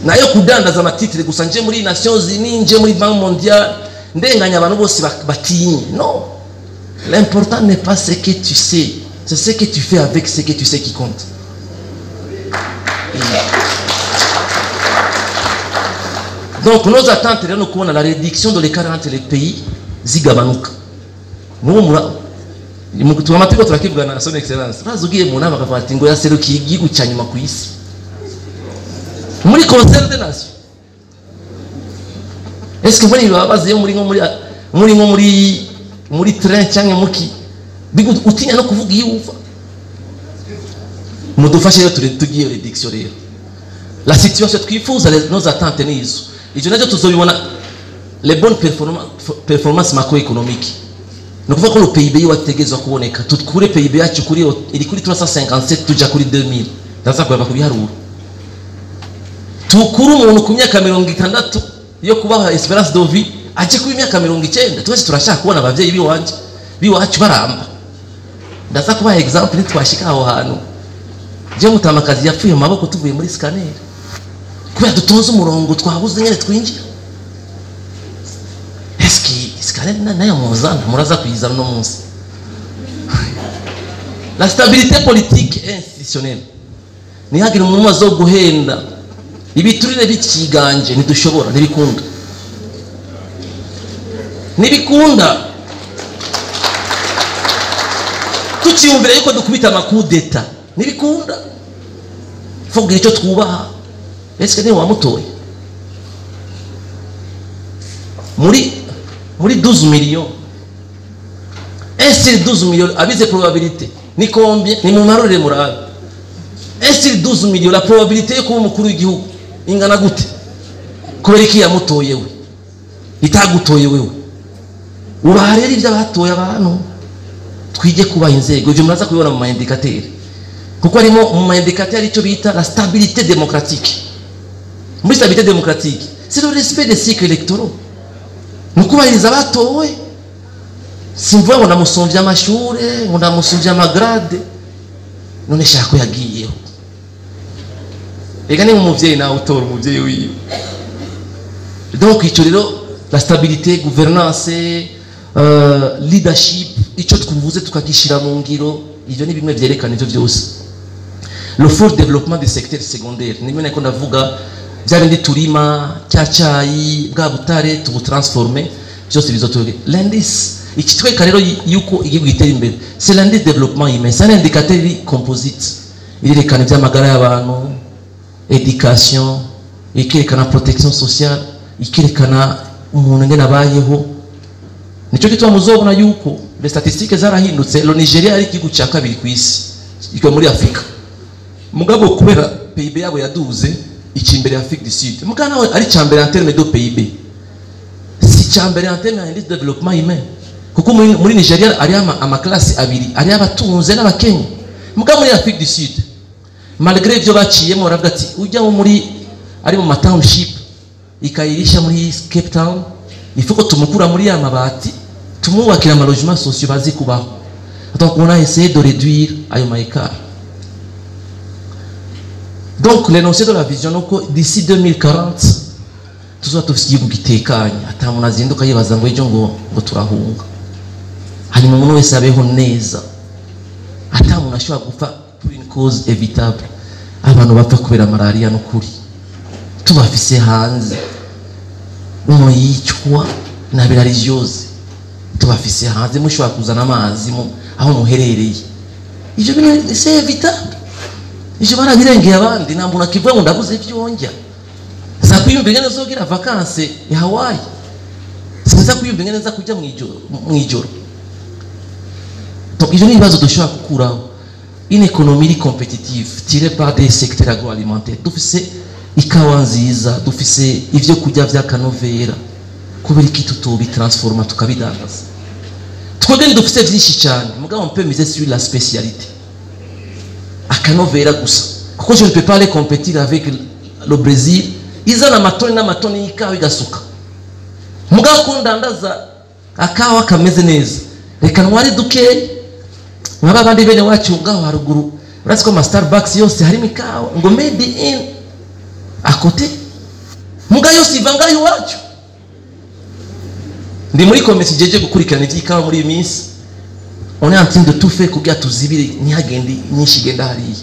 nayo kudandaza amatitre gusa nje muri Nations Unies nje muri Banque Mondiale ndenganya abantu bose batinye no L'important n'est pas ce que tu sais, c'est ce que tu fais avec ce que tu sais qui compte. Donc nos attentes, nous avons la réduction de l'écart entre les pays, zigabanuka. Nous, tunamatiko turakivugana na son excellence. Razugiye mu nama akafata ngo yaserukiye igihugu cyanyuma ku isi. Muri concert des nations. Est-ce que muri babaziye muri train cyangwa muki bigu utinya no kuvuga iyuva. Mudufashe rero tugiye réduction rero. La situation twifuza nos attentes nizo. Icyo nacyo tuzobibona les bonnes performances macroéconomiques. Nous pouvons que le PIB wategezwa kuboneka tukure PIB yacu kuri iri kuri 357 tuja kuri 2000 ndaza kweba kubiharura tukuru umuntu ku myaka 60 yo kubaha espérance de vie aje ku myaka 90 twese turashaka kubona abavyeyi biwacu baramba ndaza kubaha example nitwashika aho hantu je mutamakazi yapfuye mu maboko tuvuye muri scanner kubera dutonze umurongo twabuze nyene twinjira la stabilité politique et institutionnelle ni hagira umuntu mazo guhenda ibiturire bikiganje ntidushobora nibikunda tucyumvira yuko dukubita amacoup d'etat nibikunda fugira icyo twubaha ese ni wamutoye muri 12 millions. Est-ce 12 millions abize probabilité ni combien ni mu marore murabe. Est-ce 12 millions la probabilité yo kuba umukuru w'igihugu ingana gute kubera iki yamutoye we itagutoye wewe ubaharera ivyo batoye abantu twije kuba inzego ivyo muraza kubibona mu ma indicateur kuko arimo mu ma indicateur icyo bita la stabilité démocratique. Muri stabilité démocratique c'est le respect des cycles électoraux. Nukubahiriza batowe simvuga ngo namusomvye amashure ngo namusomvye amagrade none shaka yagiyeho ega ni umuvyeyi nawe utora umuvyeyi wiwe. Donc icyo rero la stabilité gouvernance leadership icyo twuvuze tukakishira mu ngiro ivyo ni bimwe vyerekana ivyo byose. Le fort développement du secteur secondaire nimwe nako ndavuga byabindi turima cyacayi bwa butare tubutransformer byose bizotoge l'indice ikitweka rero yuko igihugu gitera imbere c'est l'indice développement humain c'est un indicateur composite irerekana by'amagara y'abantu éducation ikerekana protection sociale ikerekana umuntu ngena bayeho nico gitwa muzobona yuko les statistiques zarahindutse le Nigeria ari igihugu cya kabiri ku isi iko muri Afrika mugabo kubera PIB yabo yaduze ikimbere Afrique du Sud mukana ari cyambere en terme de PIB si cyambere en terme d'indice de développement humain kuko muri Nigeria ari ama classe abiri ari abatunze n'abakenya mugabo muri Afrique du Sud malgré byo baciyemo ravuga ati ujya muri ari mu township ikayirisha muri Cape Town ifuko tumukura muri ya mabati tumubakira ama logements sociaux bazi kubaho. Donc on a essayé de réduire ayo maïka. Donc l'énoncé de la vision nuko d'ici 2040 tuzoba tufisiye gutekanya atamuntu azinduka yibaza ngo ejo ngo turahunga hanyuma umuntu wese abeho neza atamuntu ashobora gupfa pour une cause évitable. Abantu bapfa kubera malaria n'ukuri tubafise hanze umuntu yicwa na bilariziose tubafise hanze mushobora kuzana amazi aho muherereye ivyo bintu c'est évitable. Ije barabirengeye abandi nambona kivuga ngo ndabuze byonjya za kwiyumvira neza zogira vacances ya Hawaii sinza kwiyumvira neza kujya mwijoro. Donc ivyo ni bibazo dushobora gukuraho une économie compétitive tirée par des secteurs agroalimentaires dufise ikawa nziza dufise ivyo kujya vya kanovera kubera iki tutobi transforma tukabidandaza twebwe dufise byinshi cyane mugabo on peut miser sur la spécialité akanovera gusa kuko je ne peux pas aller compétir avec le Brésil izana amatoni n'amatoni y'ikawa igasuka mugabo kundandaza akawa kameze neza reka ntwari duke nkaba bandi bene wacu ngaho haruguru uretse ko Starbucks yose harimo ikawa ngo made in à côté mugabo yose ivanga iwacu. Ndi muri komisiyo jeje gukurikirana iby'ikawa muri iyi minsi on est en train de tout faire kugira tuzibire ntihagende nyinshi igenda hariya.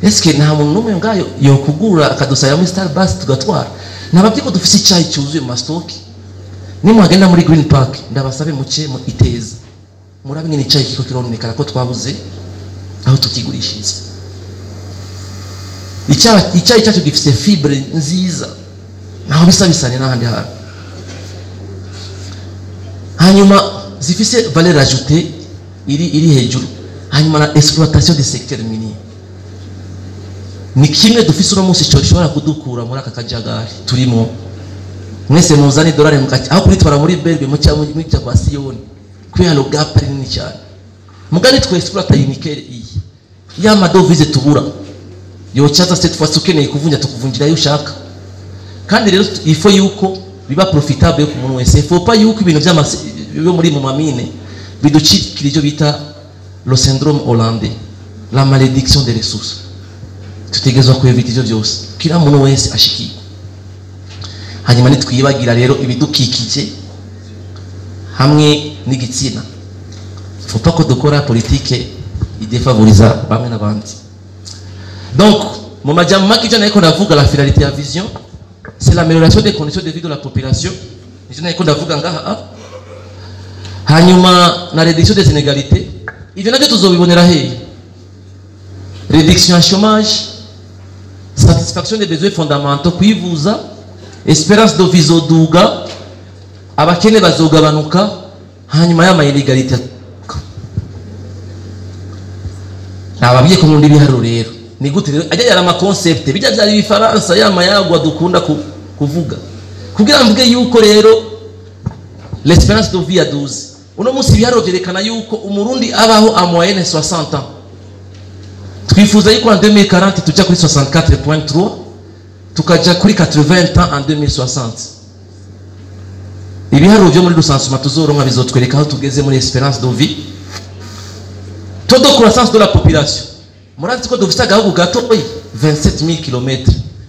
Eske nta muntu n'umwe ngayo yokugura akadosa ya Star Bus tugatwara? Nababye ko dufise icyayi cyuzuye mu mastoki. Nimwagenda muri Green Park ndabasabe muce mu Iteza. Murabe ngene icyayi kiko kironekana ko twabuze aho tukigurishiriza. Icyayi cyacu gifise fibre nziza. Naho bisabisane n'ahandi hantu. Hanyuma zifise valeur ajoutée iri hejuru. Hanyuma na exploitation des secteurs miniers. Ni kimwe dufise uno munsi cyoshobora kudukura muri aka kajagari turimo. Mwese muzani dolari mukati aho kuritwara muri Belbe mu cyangwa mu cya kwa Siyoni. Kuya lo gap ari nini cyane. Mugani twe exploiter uniqueur iyi. Ya madovize tubura. Yo chaza cette fois ukeneye kuvunja tukuvunjira yo ushaka. Kandi rero ifo yuko biba profitable ku muntu wese. Faut pas yuko ibintu byo muri mu mamine biducikira icyo bita le syndrome hollandais, la malédiction des ressources. Tutegezwa kwevita ivyo byose kila muntu wese ashikiye. Hanyuma nitwibagira rero ibidukikije hamwe n'igitsina. Faut pas ko dukora politique idefavoriza bamwe n'abandi. Donc mu majambo makije nako ndavuga la finalité ya vision, c'est l'amélioration des conditions de vie de la population. Nizo nako ndavuga ngaha. Hanyuma na réduction des inégalités. Ivyo navyo tuzobibonera hehe? Réduction du chômage, satisfaction des besoins fondamentaux kwivuza, espérance de vie zoduga, abakene bazogabanuka, hanyuma y'ama inégalité. Nababwiye ko mundi biharuro rero. Ni gute rero ajya yara ama concept bijya byari bifaransa y'ama yagwa dukunda kuvuga. Kugira mvuge yuko rero l'espérance de vie à 12. Uno munsi biharuro byerekana yuko umurundi abaho a moyenne 60 ans. Twifuza yuko en 2040 tujya kuri 64.3 tukaja kuri 80 ans en 2060. Ibiharuro byo muri rusansuma tuzoronka bizotwereka aho tugeze muri espérance de vie. Taux de croissance de la population. Murazi ko dufite agahugu gato 27 000 km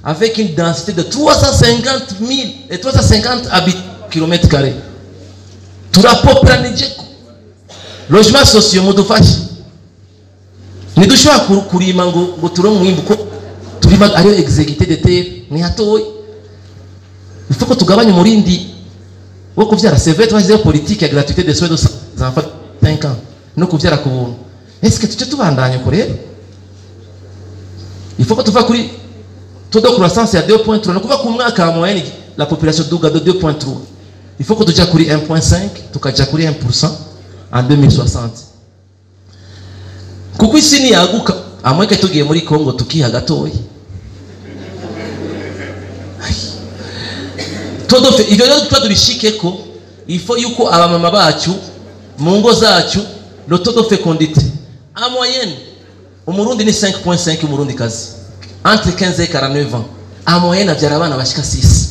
avec une densité de 350 km². Turapopranije ko logement socio mudufashe. Nidushobora kurima ngo turonke umwimbu ko turima ariyo exécuté de terre ni hatoye. Il faut que tugabanye umurindi wo kuvyara. C'est vrai twazize politique ya gratuité des soins de enfants 5 ans no kuvyara ku buntu. Est-ce que tuje tubandanye ko rero? Il faut que tuva kuri taux de croissance ya 2.3 no kuva ku mwaka wa moyenne la population duga de 2.3. Il faut que tuja kuri 1.5 tukaja kuri 1% en 2060. Kuko isi ni yaguka amweke tugiye muri Kongo tukiha gatoyi. Todo ivyo rero twadubishike ko il faut yuko abamama bacu mu ngo zacu le taux de fécondité en moyenne umurundi ni 5.5 umurundi kazi entre 15 et 49 ans en moyenne abyara abana bashika 6.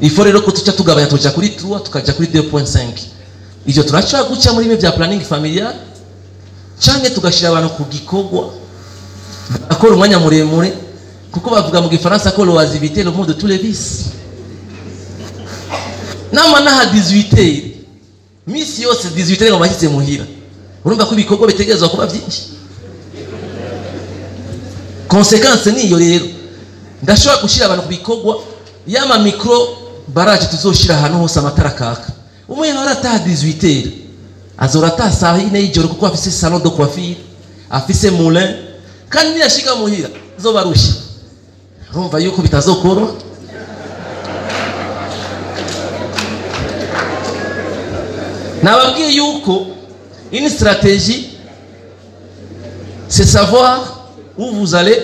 Il faut rero ko tuca tugabanya tuja kuri 3 tukaja kuri 2.5. Ivyo turashaka guca muri bya planning familial canke tugashira abantu ku gikogwa akora umwanya muremure kuko bavuga mu gifaransa ko l'oisiveté le mot de tous les vices. Nama na 18 misi yose 18 ngo bashitse muhira. Urumva ko ibikogwa bitegerezwa kuba byinshi. Conséquence ni yo rero. Ndashobora gushira abantu ku bikogwa yama micro barage tuzoshira hano hose amatara kaka. Umwe arataha 18 azora ataha ine y'ijoro kuko afise salon de coiffure, afise moulin, kandi yashika muhira zobarusha. Urumva yuko bitazokora. Nababwiye yuko une stratégie c'est savoir où vous allez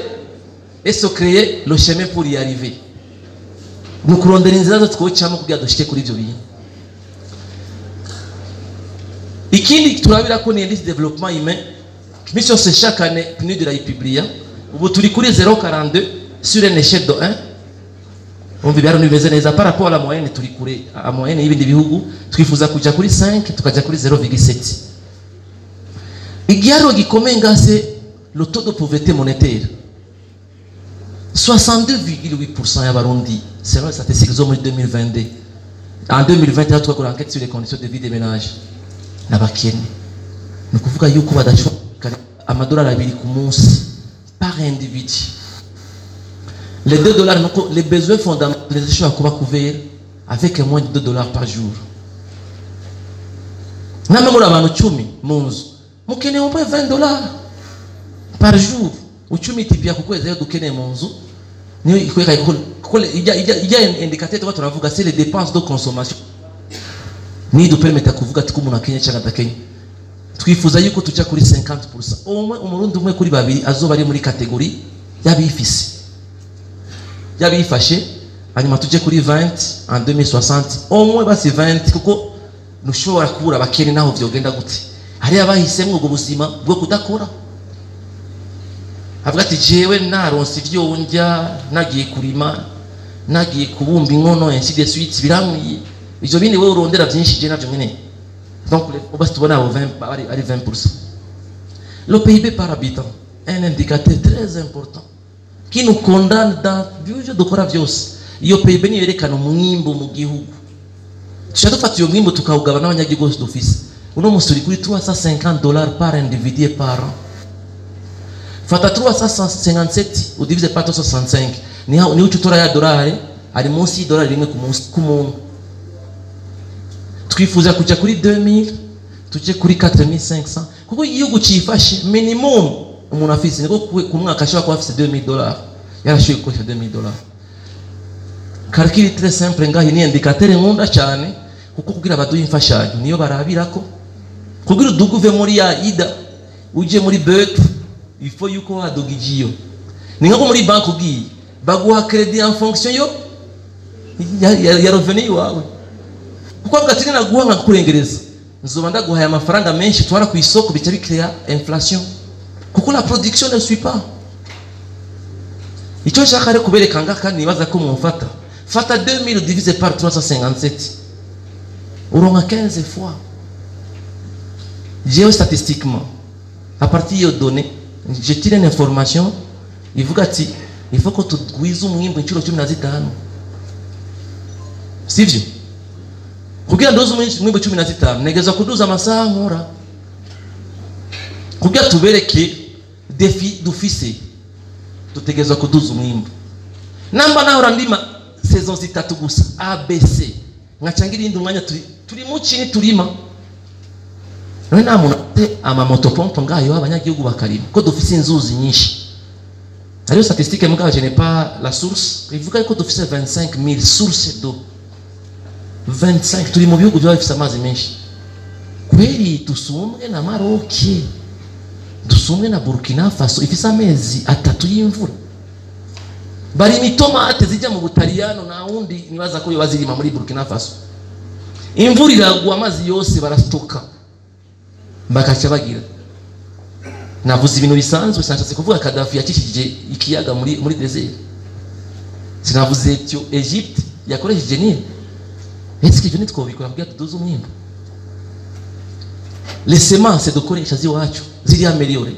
et se créer le chemin pour y arriver. Nous kurondera inzira zo twocamo kugira dushike kuri ibyo bintu. Ikindi turabira ko ni indice développement humain mission c'est chaque année PNUD de la publier. Ubu turi kuri 0,42 sur une échelle de 1. On vit bien bimeze neza par rapport à la moyenne turi kure à moyenne y'ibindi bihugu twifuza kuja kuri 5 tukaja kuri 0,7. Igiharo gikomeye ngase le taux de pauvreté monétaire 62,8% y'abarundi selon les statistiques zo muri 2022 En 2020 twakora enquête sur les conditions de vie des ménages n'abakene ni kuvuga yuko badashobora amadolari 2 ku munsi par individu. Les $2, les besoins fondamentaux, les échanges qu'on va couvrir avec moins de $2 par jour. Même si on a $20 par jour. Uchumi tipia kukweza yodo kene monzo. Il y a un indicateur qui va c'est les dépenses de consommation. Ni de permettre kuvuga tikumu na Kenya changa Kenya. Twifuza yuko tuja kuri 50%. Omwe umurundi umwe kuri babiri azoba ari muri category yabifise. Yabifashe hanyuma tuje kuri 20 en 2060. Omwe basi 20 kuko nushobora kubura abakene naho vyogenda gute. Hari abahisemwe ubwo buzima bwo kudakora. Avuga ati jewe naronse ivyo ndya nagiye kurima nagiye kubumba inkono ainsi de suite biramwiye ivyo bindi wewe urondera byinshi je navyo nyene. Donc basi tubona abo 20 ari 20%. Le PIB par habitant, un indicateur très important qui nous condamne dans byuje dukora byose. Iyo PIB ni yerekana umwimbo mu gihugu. Tushaka dufata iyo mwimbo tukawugabana n'abanyagihugu d'office. Uno musuri kuri $350 par individu et par an. Fata 357 ou divise par 365 ni uchutora ya dolari ari munsi $1 rimwe ku muntu. Twifuza kuja kuri 2000 tuje kuri 4500 kuko igihugu cifashe minimum umuntu afise niko ku mwaka ashobora kuba afise $2000 yarashoboye gukoresha $2000. Calcul très simple ngaho ni indicateur nkunda cyane kuko kugira abaduha imfashanyo niyo barabirako kugira uduguve muri ya ida uje muri BEC il faut yuko wadogijiyo ni nkako muri banki ugiye baguha credit en fonction yo ya revenu wawe kuko avuga ati naguha nkakurengereza nzoba ndaguhaye amafaranga menshi twara ku isoko bica bikrea inflation kuko la production ne suit pas. Icyo nshaka ari kubereka ngaka nibaza ko mumfata fata 2000 divisé par 357 uronka 15 fois. Géostatistiquement à partir de données je tire une information ivuga ati il faut que tugwize umwimbo incuro 15 sivyo kugira ndozo umwimbo 15 negeza kuduza amasaha nkora kugira tubereke defi dufise tutegeza kuduza umwimbo namba naho randima saison zitatu gusa ABC ngachangira indi umwanya turi mu chini turima none namuntu ama motopompo ngayo abanyagihugu bakarima ko dufise inzuzi nyinshi. Ariyo statistique mugabo je n'ai pas la source ivuga ko dufise 25000 sources d'eau 25 turi mu bihugu byo bifise amazi menshi kweri tusumwe na Maroc dusumwe na Burkina Faso ifise amezi 3 y'imvura bari imitomate zijya mu Butaliyano na wundi nibaza ko bazirima muri Burkina Faso imvura iragwa amazi yose barastoka bakacha bagira navuze ibintu bisanzwe sanatse kuvuga Gaddafi yakishije ikiyaga muri desert sinavuze cyo Egypte yakoresheje nini est-ce que je n'ai twobikora kugira tuduze umwimbo les semences dukoresha ziwacu ziri ameliore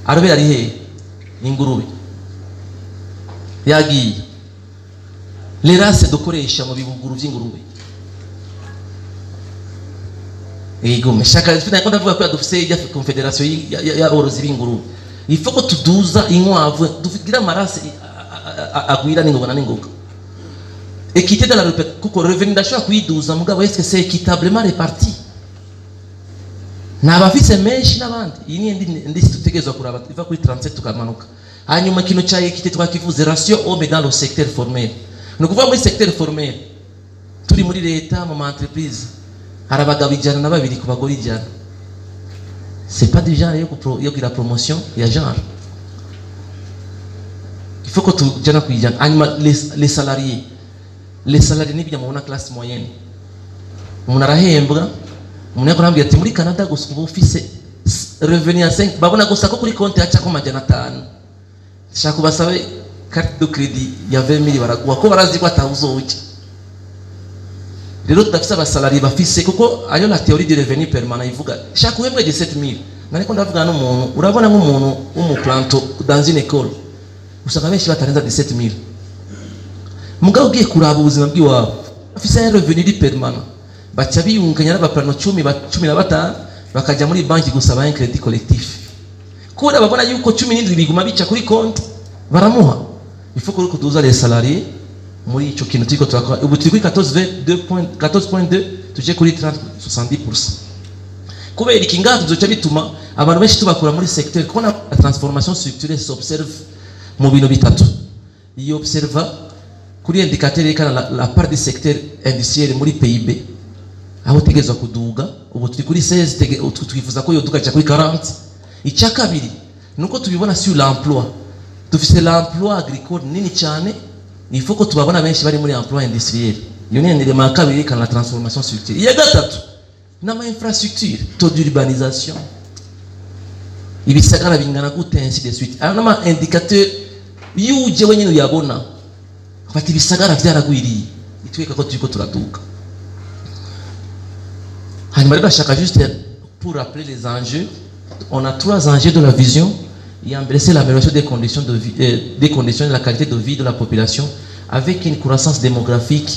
arabe ari he ingurube yagiye les races dukoresha mu bibuguru by'ingurube ego meshaka tuna konda vuga ko dufise ya confederation ya orozi b'ingurube il faut que tuduza inkwavu dufigira marase agwira n'ingoga n'ingoga équité de la kuko revenu ndashobora kuyiduza mugabo est-ce que c'est équitablement réparti nabafise menshi n'abandi iyi ndi tutegerezwa kuraba iva kuri 37 tukamanuka hanyuma kino cha équité twakivuze ratio homme dans le secteur formel no kuva muri secteur formel turi muri leta mu entreprise harabagabo 102 ku bagore 100. C'est pas du genre yo kira promotion ya genre il faut que tu jana ku ijana hanyuma les salariés ni bijya mu classe moyenne umuntu arahembwa umuntu yakorambye ati muri Canada gusa ubu office revenu ya 5 babona gusa ko kuri konti yacha ko majana 5 shaka kubasabe carte de crédit ya 20000 baraguha ko barazi ko atawuzoje rero tudafise abasalarié bafise kuko ayo la théorie du revenu permanent ivuga shaka uhembwe 17000 nariko ndavuga n'umuntu urabona nk'umuntu umuplanto dans une école usanga benshi batarenza 17000 mugabo ugiye kuraba ubuzima bw'iwabo afise un revenu permanent baca biyunganya n'abaplano 15 bakaja muri banki gusaba un crédit collectif kubera babona yuko 17 biguma bica kuri konti baramuha il faut que tuza les salariés muri ico kintu turiko turakora ubu turi kuri 14.2 tuje kuri 30-70%. Kubera iki ngaho tuzoca bituma abantu benshi tubakura muri secteur kuko la transformation structurelle s'observe mu bintu bitatu. Iyo observa kuri indicateur yerekana la part du secteur industriel muri PIB aho tegezwa kuduga ubu turi kuri 16 twifuza ko yoduka kuri 40. Icya kabiri nuko tubibona sur l'emploi dufise l'emploi agricole nini cyane il faut ko tubabona benshi bari muri emploi industriel iyo ni element kabiri kana la transformation structurelle. Ya gatatu nama infrastructure taux d'urbanisation ibisagara bingana gute ainsi de suite alors nama indicateur yuje wenyine uyabona afati ibisagara vyaragwiriye itweka ko turiko turaduka hanyuma rero bashaka juste pour rappeler les enjeux. On a 3 enjeux de la vision. Il y a l'amélioration des conditions de vie, des conditions de la qualité de vie de la population avec une croissance démographique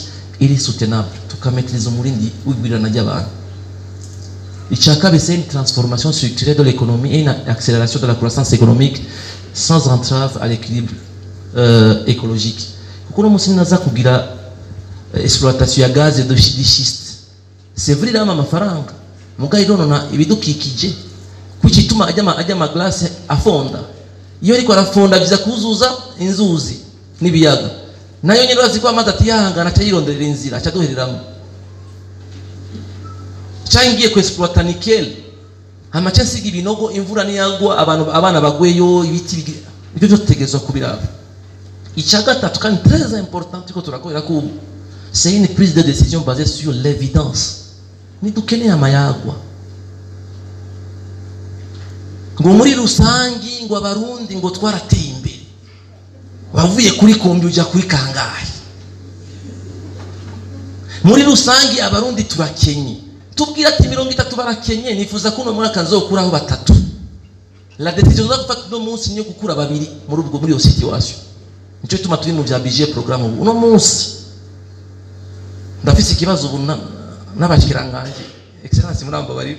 soutenable. Tout cas, maîtriser Mourindi ou Biranadiaban. Ichaka, c'est une transformation structurelle de l'économie et une accélération de la croissance économique sans entrave à l'équilibre écologique. Quand on a exploitation de gaz et de schiste, c'est vrai là, ma farang. Mon gars, il a ibidukikije. Kuchituma ajama glace afonda iyo ariko arafonda biza kuzuza inzuzi nibiyaga nayo nyine baziko amazi atiyanga nacayironderera inzira acaduhereramo cangiye ku exploiter nickel amacha siga ibinogo imvura niyagwa abana bagweyo ibiti ibyo tutegezwa kubiraba. Icya gatatu kandi très important ko turakorera ko c'est une prise de décision basée sur l'évidence nidukeneye amayagwa ngo muri rusangi ngo abarundi ngo twarateye imbere bavuye kuri kombi uja kuri kangahe muri rusangi abarundi turakenye tubwira ati 30 barakenye nifuza ko no mwaka nzokuraho 3 la décision zo gufata no munsi nyo gukura 2 muri iyo situation nico tuma turi mu bya budget programme uno munsi ndafise ikibazo ubu n'abashikiranganje excellence murambo bari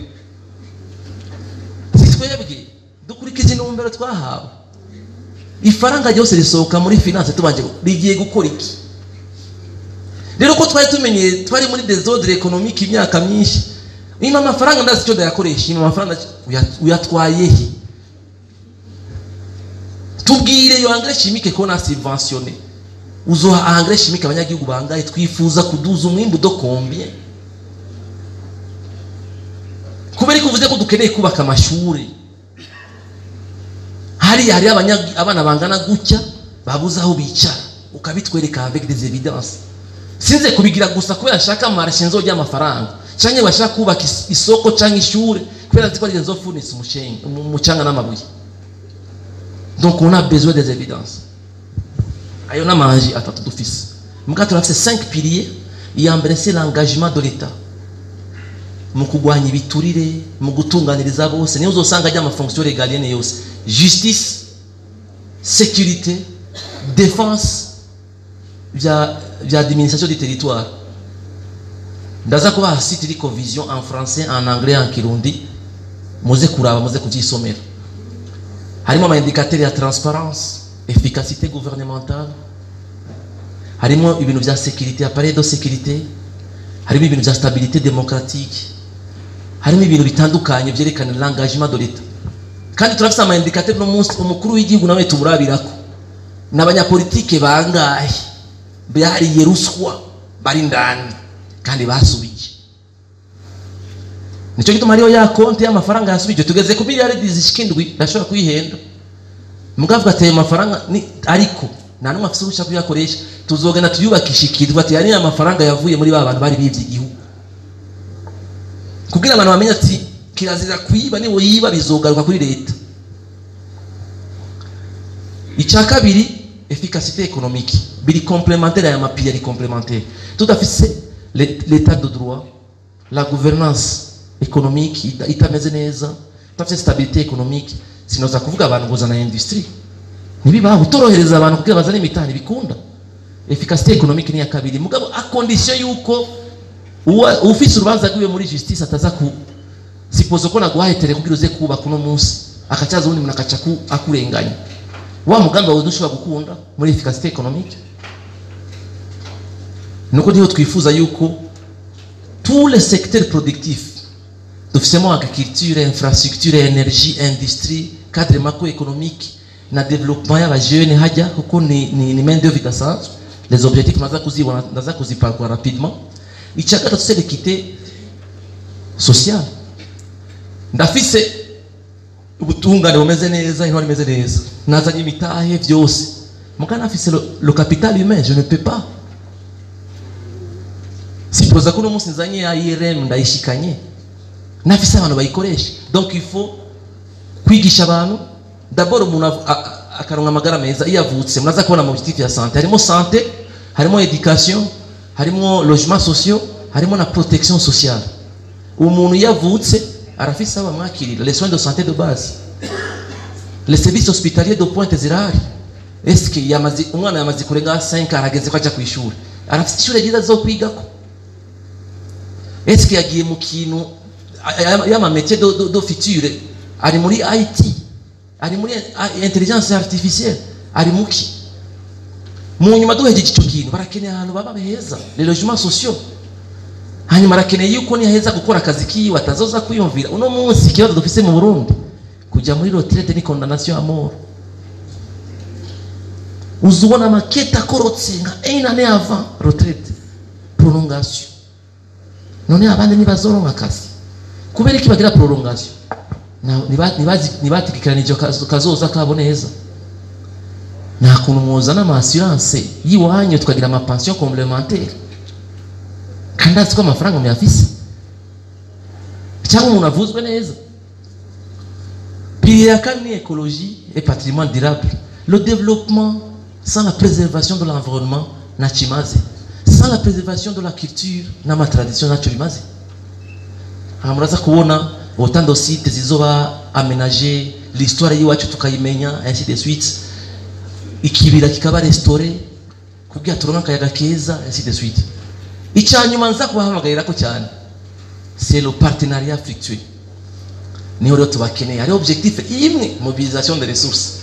twebwe dukurikiza intumbero twahawe ifaranga ryose risohoka muri finance tubanje rigiye gukora iki rero ko twari tumenye twari muri désordre économique imyaka myinshi ino amafaranga ndazi cyo ndayakoresha ino amafaranga uyatwaye he tubwire yo engrais chimique ko na subventionné uzoha engrais chimique abanyagihugu bangaye twifuza kuduza umwimbu do combien kubera ko uvuze ko dukeneye kubaka amashuri hari abana bangana gutya babuze aho bicara ukabitwereka avec des évidences sinze kubigira gusa kubera shaka marché nzojya amafaranga cyane bashaka kubaka isoko cyangwa ishure kubera ziko ari nzofurnisa umucanga n'amabuye. Donc on a besoin des évidences ayo namanji atatu dufise muka turafise 5 piliers yambrese l'engagement de l'État mu kugwanya ibiturire mu gutunganiriza bose niyo uzosanga ajya amafonction régalienne yose justice sécurité défense via administration du territoire ndaza kuba site iri vision en français en anglais en kirundi muze kuraba muze kuvyisomera harimo ama indicateur ya transparence efficacité gouvernementale harimo ibintu vya sécurité appareil de sécurité harimo ibintu vya stabilité démocratique harimo ibintu bitandukanye byerekana l'engagement de l'État kandi turafise ama indicateur no munsi umukuru w'igihugu nawe tuburabirako n'abanyapolitike bangahe byariye ruswa bari ndani kandi basubije nico gituma ariyo ya konti y'amafaranga yasubije tugeze ku miliyari zishikindwi ndashobora kuyihenda mugavuga ati amafaranga ni ariko nta numwe afise ubushaka kuyakoresha tuzogenda tuyubakishikirwa ati yani amafaranga yavuye muri ba bantu bari bivye igihugu kugira abantu bamenye ati kirazira kwiba niwo yiba bizogaruka kuri leta. Icya kabiri efficacité économique biri complémentaire ya mapiyeri complémentaire tout à fait l'état de droit la gouvernance économique itameze neza tafite stabilité économique sinoza kuvuga abantu gozana industrie nibiba utorohereza abantu kugira bazane imitani bikunda efficacité économique ni ya kabiri mugabo a condition yuko ufise urubanza rwiwe muri justice ataza ku sipozo ko naguhayetere kugira uze kuba kuno munsi akacaza ubundi munakaca akurenganya wa mugambi wawe dushobora gukunda muri efficacité économique nuko ndiho twifuza yuko tous les secteurs productifs dufisemo agriculture, infrastructure, énergie, industrie, cadre macroéconomique na développement y'aba jeunes hajya kuko ni main d'œuvre idasanzwe. Les objectifs naza kuziparcourir rapidement. Ichaka tutse l'équité sociale. Ndafise ubutungane bumeze neza, intwari imeze neza. Nazanye imitahe byose. Mukana afise le capital humain, je ne peux pas. Sipoza kuno munsi nzanye ya IRM ndayishikanye. Nafise abantu bayikoresha. Donc il faut kwigisha abantu. D'abord umuntu akaronka amagara meza iyo avutse munaza kubona mu objectif ya santé harimo santé harimo éducation harimo logement social harimo na protection sociale umuntu yavutse arafise abamwakirira les soins de santé de base les services hospitaliers de pointe zirahari est-ce que yamaze umwana yamaze kurenga 5 arageze ko aja ku ishuri arafite ishuri ryiza zo kwigako est-ce que yagiye mu kintu yama métier de futur ari muri IT ari muri intelligence artificielle ari muki mu nyuma duhejeje icyo kintu barakeneye ahantu baba heza les logements sociaux hanyuma barakeneye yuko ni heza gukora akazi kiwe atazoza kwiyumvira uno munsi ikibazo dufise mu Burundi kujya muri retraite ni condamnation à mort uzubona maketa korotse nka 1 année avant retraite prolongation none abandi nibazoronka akazi kubera iki bagira prolongation nibatikiranije kazoza kabo neza nta kuntu muzana ama assurance yiwanyu tukagira ama pension complémentaire kandi aziko amafaranga muyafise cyangwa umuntu avuzwe neza. Puis ya kane écologie et patrimoine durable, le développement sans la préservation de l'environnement na chimaze, sans la préservation de la culture na ma tradition na chimaze. Hamuraza kuona autant de sites zizoba aménagés, l'histoire yiwacu tukayimenya ainsi de suite, ikibira kikaba restauré kugira turonka kayaga keza ainsi de suite. Icyanyuma nza kubahamagaira ko cyane c'est le partenariat fructueux. Niho rero tubakeneye ari objectif imwe, mobilisation des ressources.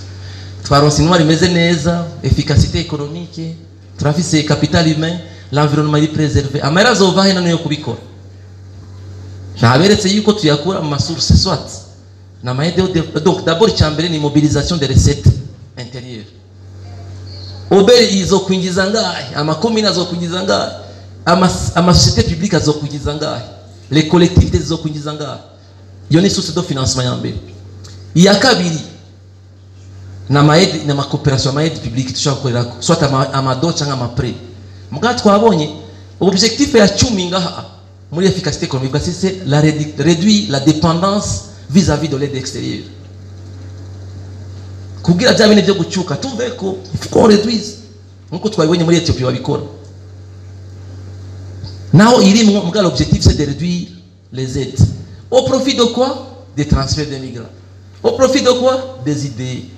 Twaronse intwari imeze neza, efficacité économique, turafise capital humain, l'environnement est préservé. Amara zova hena niyo kubikora. Naberetse yuko tuyakura mu sources soit na maide. Donc d'abord cyambere ni mobilisation des recettes intérieures. Oberi izo kwinjiza ngahe, amakomine azokwinjiza ngahe, ama société publique azokwinjiza ngahe, les collectivités zizokwinjiza ngahe. Iyo ni source de financement ya mbere. Iya kabiri na maide na coopération maide publique tushaka soit amado cyangwa amapre. Muga twabonye objectif ya 10 ngaha muri efficacité économique c'est la réduire la dépendance vis-à-vis de l'aide extérieure. Kugira byabine byo gucyuka tuve ko il faut qu'on réduise nkuko twabibonye muri Ethiopia babikora. Now irimwo muga l'objectif c'est de réduire les aides. Au profit de quoi? Des transferts des migrants. Au profit de quoi? Des idées.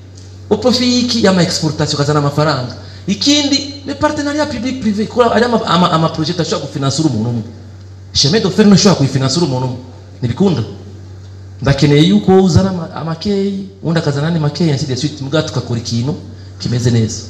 Au profit qui y a ma exportation kazana amafaranga. Ikindi le partenariat public privé ko ari ama projet ashobora gufinancer umuntu. Chemin de fer no shobora kufinancer umuntu. Nibikunda. Ndakeneye yuko uzana amakeyi, undi akazana ni makeyi ainsi de suite muga tukakora ikintu kimeze neza.